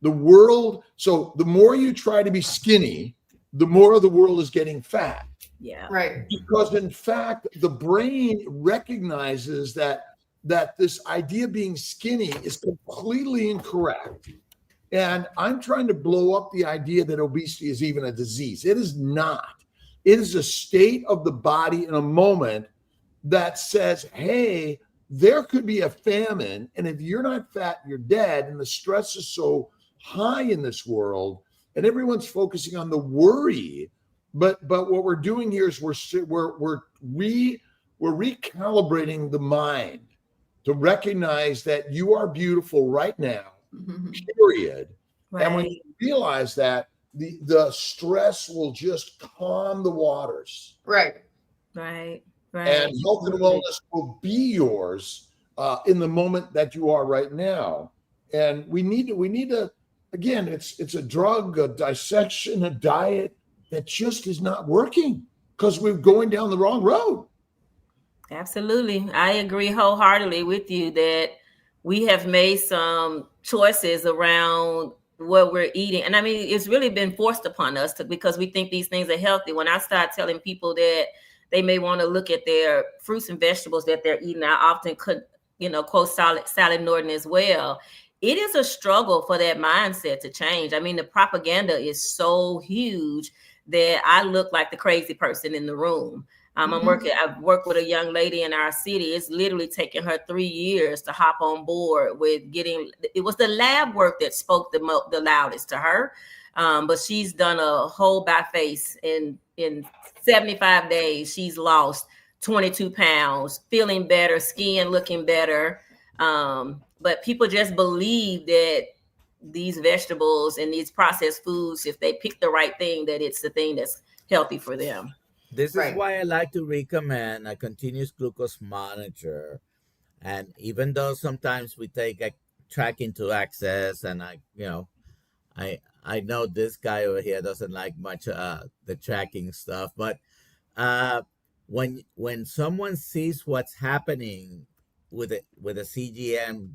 the world. So the more you try to be skinny, the more of the world is getting fat. Yeah. Right. Because in fact, the brain recognizes that this idea of being skinny is completely incorrect. And I'm trying to blow up the idea that obesity is even a disease. It is not. It is a state of the body in a moment that says, hey, there could be a famine. And if you're not fat, you're dead. And the stress is so high in this world, and everyone's focusing on the worry. But what we're doing here is we're recalibrating the mind to recognize that you are beautiful right now, period. Right. And when you realize that, the stress will just calm the waters. Right. Right. And health and wellness will be yours in the moment that you are right now. And we need to again, it's a drug, a dissection, a diet that just is not working because we're going down the wrong road. Absolutely. I agree wholeheartedly with you that we have made some choices around what we're eating. And I mean, it's really been forced upon us because we think these things are healthy. When I start telling people that they may want to look at their fruits and vegetables that they're eating, I often could, quote Sally Norton as well. It is a struggle for that mindset to change. I mean, the propaganda is so huge that I look like the crazy person in the room. I've worked with a young lady in our city. It's literally taken her 3 years to hop on board with it was the lab work that spoke the loudest to her. But she's done a whole by face in 75 days. She's lost 22 pounds, feeling better, skin looking better. But people just believe that these vegetables and these processed foods, if they pick the right thing, that it's the thing that's healthy for them. This is why I like to recommend a continuous glucose monitor. And even though sometimes we take a tracking to access, and I know this guy over here doesn't like much the tracking stuff, but when someone sees what's happening with a CGM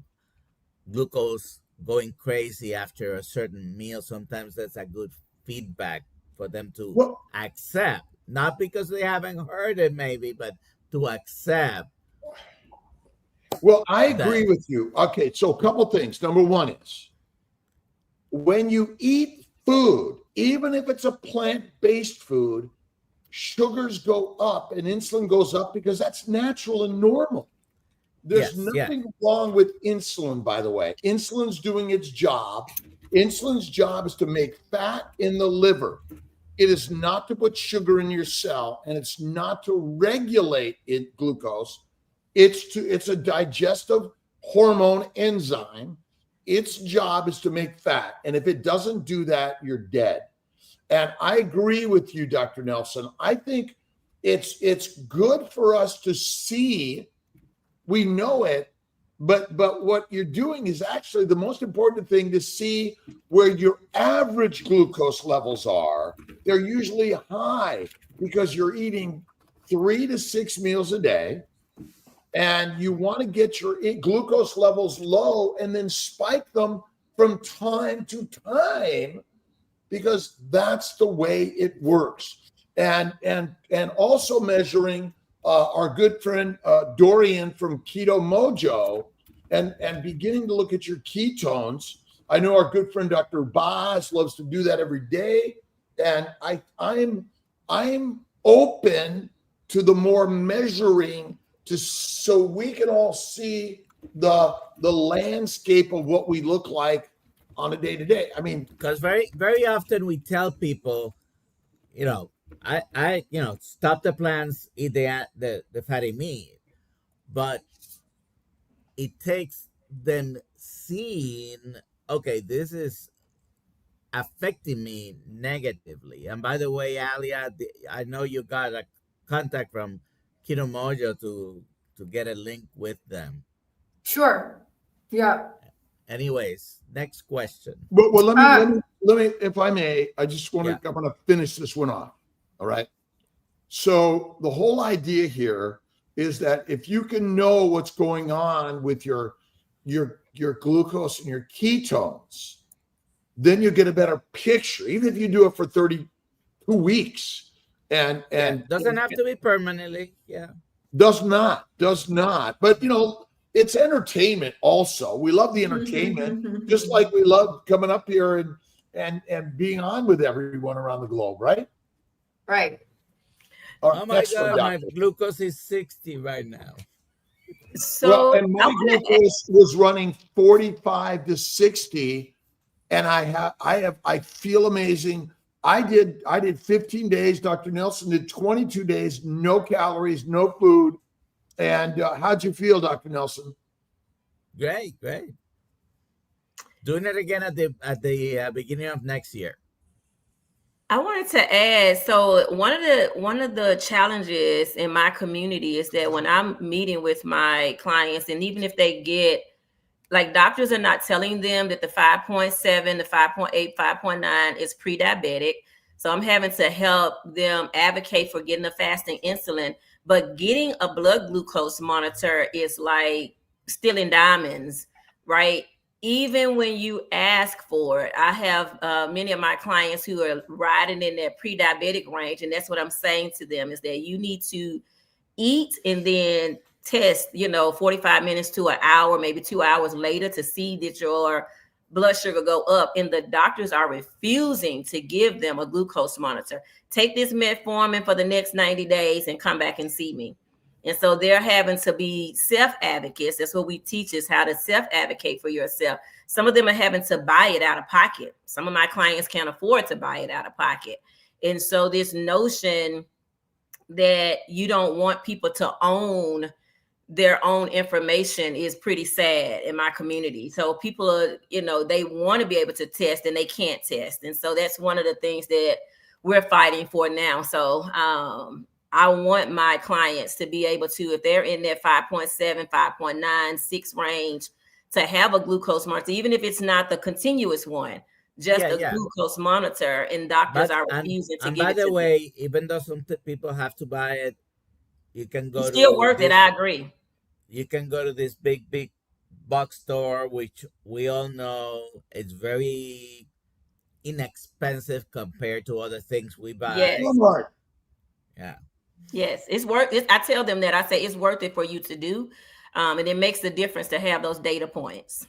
glucose going crazy after a certain meal, sometimes that's a good feedback for them to accept. Not because they haven't heard it, maybe, but to accept. Well, I agree with you. Okay, so a couple things. Number one is when you eat food even if it's a plant-based food, sugars go up and insulin goes up because that's natural and normal. There's nothing wrong with insulin, by the way. Insulin's doing its job. Insulin's job is to make fat in the liver. It is not to put sugar in your cell, and it's not to regulate glucose. It's a digestive hormone enzyme. Its job is to make fat. And if it doesn't do that, you're dead. And I agree with you, Dr. Nelson. I think it's good for us to see. We know it, but what you're doing is actually the most important thing, to see where your average glucose levels are. They're usually high because you're eating 3 to 6 meals a day, and you want to get your glucose levels low and then spike them from time to time, because that's the way it works. And also measuring our good friend Dorian from Keto Mojo, and beginning to look at your ketones. I know our good friend Dr. Boz loves to do that every day, and I'm open to the more measuring, so we can all see the landscape of what we look like on a day-to-day. I mean, because very, very often we tell people, I stop the plants, eat the fatty meat, but it takes them seeing, okay, this is affecting me negatively. And by the way, Alia, I know you got a contact from Keto Mojo to get a link with them. Sure. Yeah. Anyways, next question. Well, let me, if I may, I just want to, I'm going to finish this one off. All right. So the whole idea here is that if you can know what's going on with your glucose and your ketones, then you get a better picture, even if you do it for 32 weeks. And doesn't have to be permanently. Yeah. Does not. But it's entertainment also. We love the entertainment, just like we love coming up here and being on with everyone around the globe, right? Right. Oh my God, my glucose is 60 right now. So and my glucose was running 45 to 60, and I feel amazing. I did 15 days. Dr. Nelson did 22 days, no calories, no food. And how'd you feel, Dr. Nelson? Great. Doing it again at the beginning of next year. I wanted to add, so one of the challenges in my community is that when I'm meeting with my clients, and even if they get, like, doctors are not telling them that the 5.7, the 5.8, 5.9 is pre-diabetic. So I'm having to help them advocate for getting a fasting insulin, but getting a blood glucose monitor is like stealing diamonds, right? Even when you ask for it. I have many of my clients who are riding in that pre-diabetic range, and that's what I'm saying to them, is that you need to eat and then test, 45 minutes to an hour, maybe 2 hours later, to see that your blood sugar go up. And the doctors are refusing to give them a glucose monitor. Take this metformin for the next 90 days and come back and see me. And so they're having to be self-advocates. That's what we teach, is how to self-advocate for yourself. Some of them are having to buy it out of pocket. Some of my clients can't afford to buy it out of pocket. And so this notion that you don't want people to own their own information is pretty sad in my community. So people are, they want to be able to test and they can't test. And so that's one of the things that we're fighting for now. So I want my clients to be able to, if they're in that 5.7, 5.9, 6 range, to have a glucose monitor, even if it's not the continuous one, just a glucose monitor, and doctors are refusing to give it. By the way, even though some people have to buy it, you can go. It's still worth it. I agree. You can go to this big box store, which we all know it's very inexpensive compared to other things we buy. Yes. Yeah. Yes, it's worth it. I tell them that. I say it's worth it for you to do. And it makes the difference to have those data points.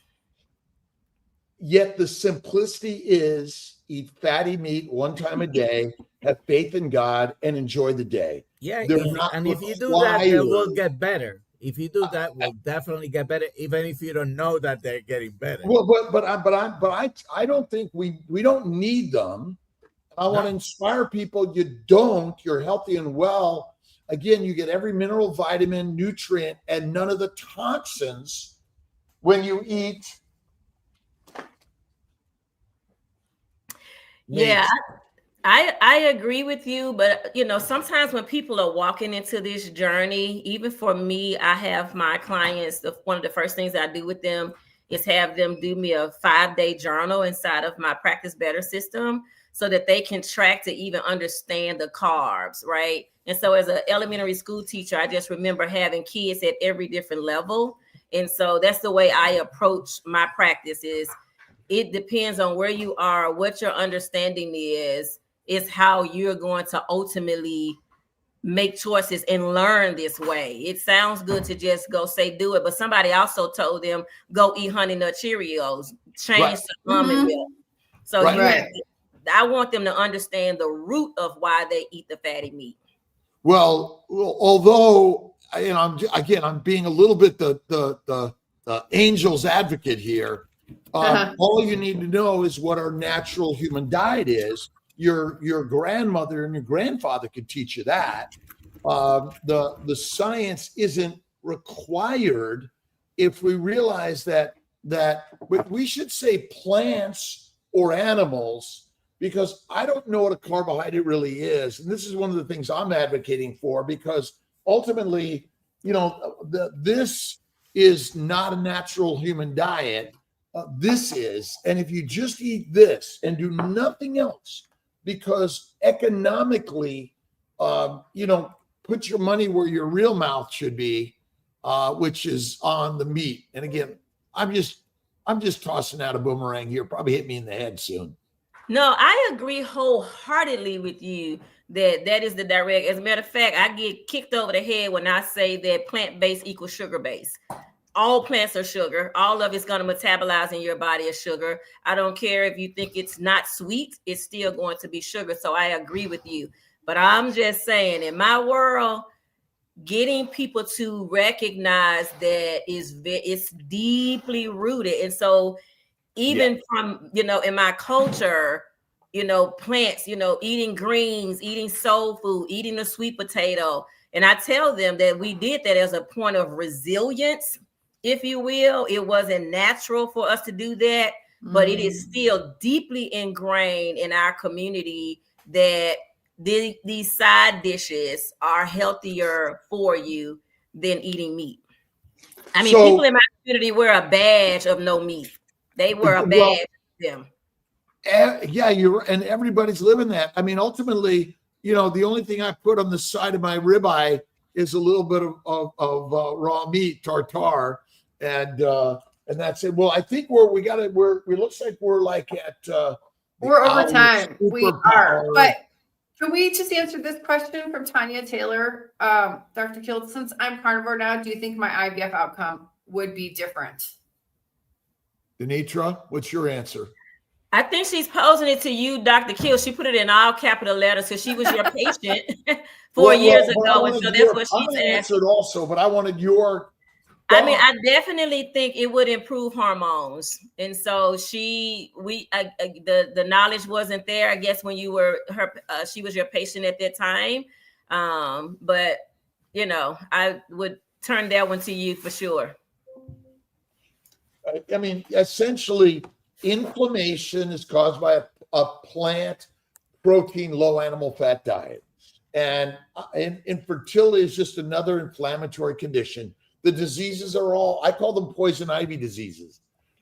Yet the simplicity is eat fatty meat one time a day, have faith in God, and enjoy the day. Yeah, They're not and if you do that, they will required. get better. If you do that, will definitely get better, even if you don't know that they're getting better. Well, I don't think we don't need them. I want to No. inspire people. You don't. You're healthy and well. Again, you get every mineral, vitamin, nutrient, and none of the toxins when you eat. Yeah, meat. I agree with you, but sometimes when people are walking into this journey, even for me, I have my clients, one of the first things I do with them is have them do me a 5-day journal inside of my Practice Better system so that they can track to even understand the carbs, right? And so as an elementary school teacher, I just remember having kids at every different level. And so that's the way I approach my practice is it depends on where you are, what your understanding is how you're going to ultimately make choices and learn this way. It sounds good to just go say do it, but somebody also told them go eat Honey Nut Cheerios, change to almond milk. So you have to, I want them to understand the root of why they eat the fatty meat. Well, although I'm being a little bit the angel's advocate here. All you need to know is what our natural human diet is. Your grandmother and your grandfather could teach you that. The science isn't required if we realize that we should say plants or animals, because I don't know what a carbohydrate really is. And this is one of the things I'm advocating for, because ultimately, this is not a natural human diet. This is, and if you just eat this and do nothing else, because economically, put your money where your real mouth should be, which is on the meat. And again, I'm just tossing out a boomerang here. Probably hit me in the head soon. No, I agree wholeheartedly with you that is the direct. As a matter of fact, I get kicked over the head when I say that plant-based equals sugar-based. All plants are sugar. All of it's going to metabolize in your body as sugar. I don't care if you think it's not sweet, it's still going to be sugar. So I agree with you. But I'm just saying, in my world, getting people to recognize that it's deeply rooted. And so even from, in my culture, plants, eating greens, eating soul food, eating a sweet potato. And I tell them that we did that as a point of resilience, if you will. It wasn't natural for us to do that, but it is still deeply ingrained in our community that these side dishes are healthier for you than eating meat. I mean, people in my community wear a badge of no meat. They wear a badge of them. Yeah, and everybody's living that. I mean, ultimately, the only thing I put on the side of my ribeye is a little bit of raw meat, tartare, and that's it. Well, I think we looks like we're like at we're over time. We are, but can we just answer this question from Tanya Taylor? Dr. Kill, since I'm carnivore now, do you think my IVF outcome would be different? Dineta, what's your answer? I think she's posing it to you, Dr. Kill. She put it in all capital letters because she was your patient 4 years ago. And so that's what she's answered also, but I wanted your I mean, I definitely think it would improve hormones. And so the knowledge wasn't there, I guess, when you were she was your patient at that time. But I would turn that one to you for sure. I mean, essentially, inflammation is caused by a plant protein, low animal fat diet. And infertility is just another inflammatory condition. The diseases are all, I call them poison ivy diseases,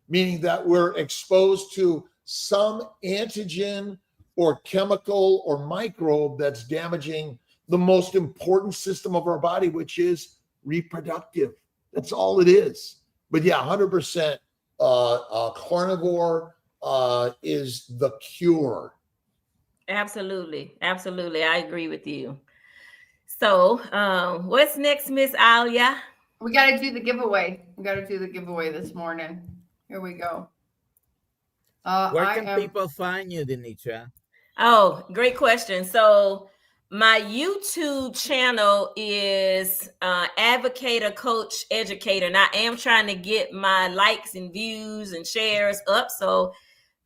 meaning that we're exposed to some antigen or chemical or microbe that's damaging the most important system of our body, which is reproductive. That's all it is. But yeah, 100% carnivore is the cure. Absolutely. Absolutely. I agree with you. So what's next, Miss Alia? We got to do the giveaway. We got to do the giveaway this morning. Here we go. Where I can am. people find you, Dineta? Oh, great question. So my YouTube channel is Advocator, Coach, Educator, and I am trying to get my likes and views and shares up. So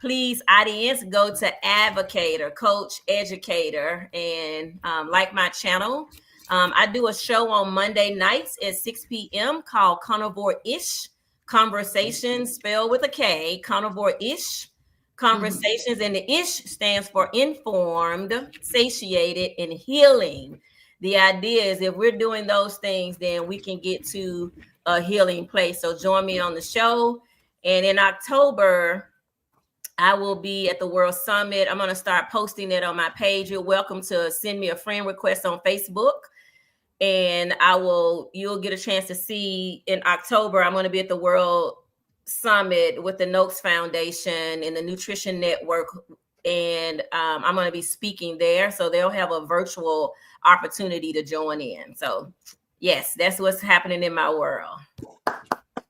please, audience, go to Advocator, Coach, Educator, and like my channel. I do a show on Monday nights at 6 p.m. called Carnivore-ish Conversations, spelled with a K, Carnivore-ish Conversations. And the ish stands for informed, satiated, and healing. The idea is if we're doing those things, then we can get to a healing place. So join me on the show. And in October, I will be at the World Summit. I'm going to start posting it on my page. You're welcome to send me a friend request on Facebook. And you'll get a chance to see in October, I'm going to be at the World Summit with the Noakes Foundation and the Nutrition Network. And I'm going to be speaking there. So they'll have a virtual opportunity to join in. So yes, that's what's happening in my world.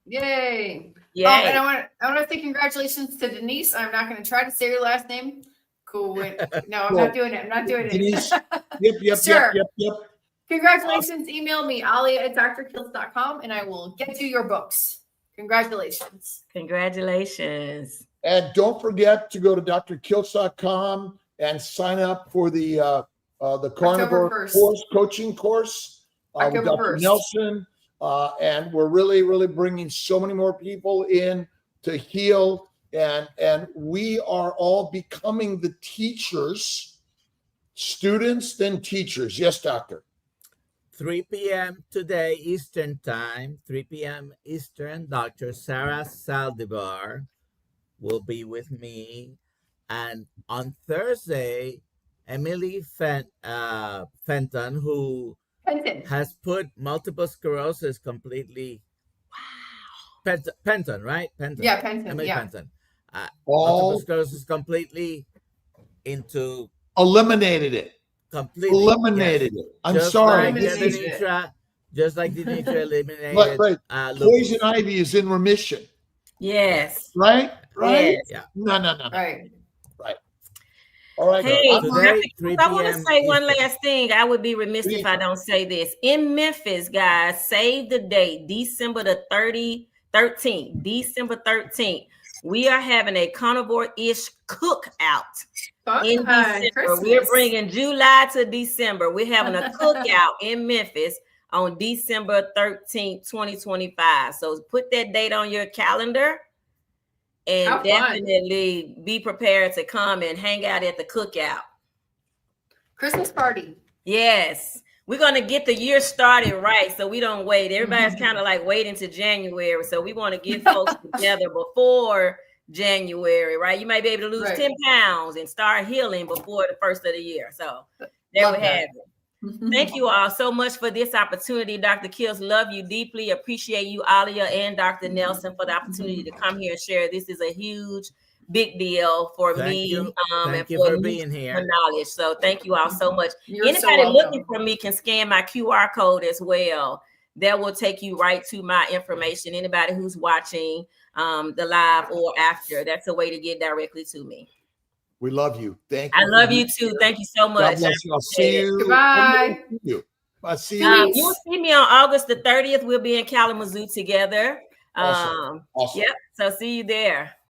Yay. Yay. And I want to say congratulations to Denise. I'm not going to try to say your last name. Cool. No, I'm not doing it. I'm not doing Denise. it. Yep. Congratulations. Email me, alia@drkills.com, and I will get you your books. Congratulations. Congratulations. And don't forget to go to drkills.com and sign up for the carnivore course, coaching course with Dr. 1st. Nelson. And we're really bringing so many more people in to heal. And we are all becoming the teachers, students, then teachers. Yes, doctor. 3 p.m. today, Eastern Time, 3 p.m. Eastern, Dr. Sarah Saldivar will be with me. And on Thursday, Emily Fenton, who has put multiple sclerosis completely. Wow. Penton, right? Penton. Yeah, Penton. Emily Yeah. Penton. Multiple sclerosis completely into. Eliminated it. Completely. Eliminated it. I'm just sorry. Like just like Dineta eliminated. Right. Poison ivy is in remission. Yes. Right? Yes. Yeah. No. Right. All right. Hey, I want to say one Eastern. last thing. I would be remiss if I don't say this. In Memphis, guys, save the date, December the 13th. December 13th. We are having a carnivore-ish cookout in December. We're bringing July to December. We're having a cookout in Memphis on December 13th, 2025. So put that date on your calendar and definitely be prepared to come and hang out at the cookout. Christmas party. Yes. We're going to get the year started right so we don't wait. Everybody's kind of like waiting to January. So we want to get folks together before January, right? You might be able to lose 10 pounds and start healing before the first of the year. So there we have it. Thank you all so much for this opportunity. Dr. Kills, love you deeply. Appreciate you, Alia and Dr. Nelson, for the opportunity to come here and share. This is a huge, big deal for me. Thank you for being here. Knowledge. So thank you all so much. Anybody looking for me can scan my QR code as well. That will take you right to my information. Anybody who's watching the live or after, that's a way to get directly to me. We love you. Thank you. I love you too. Thank you so much. God bless you. I'll see you. Goodbye. I'll see you. You'll see me on August the 30th. We'll be in Kalamazoo together. Awesome. Yep. So see you there.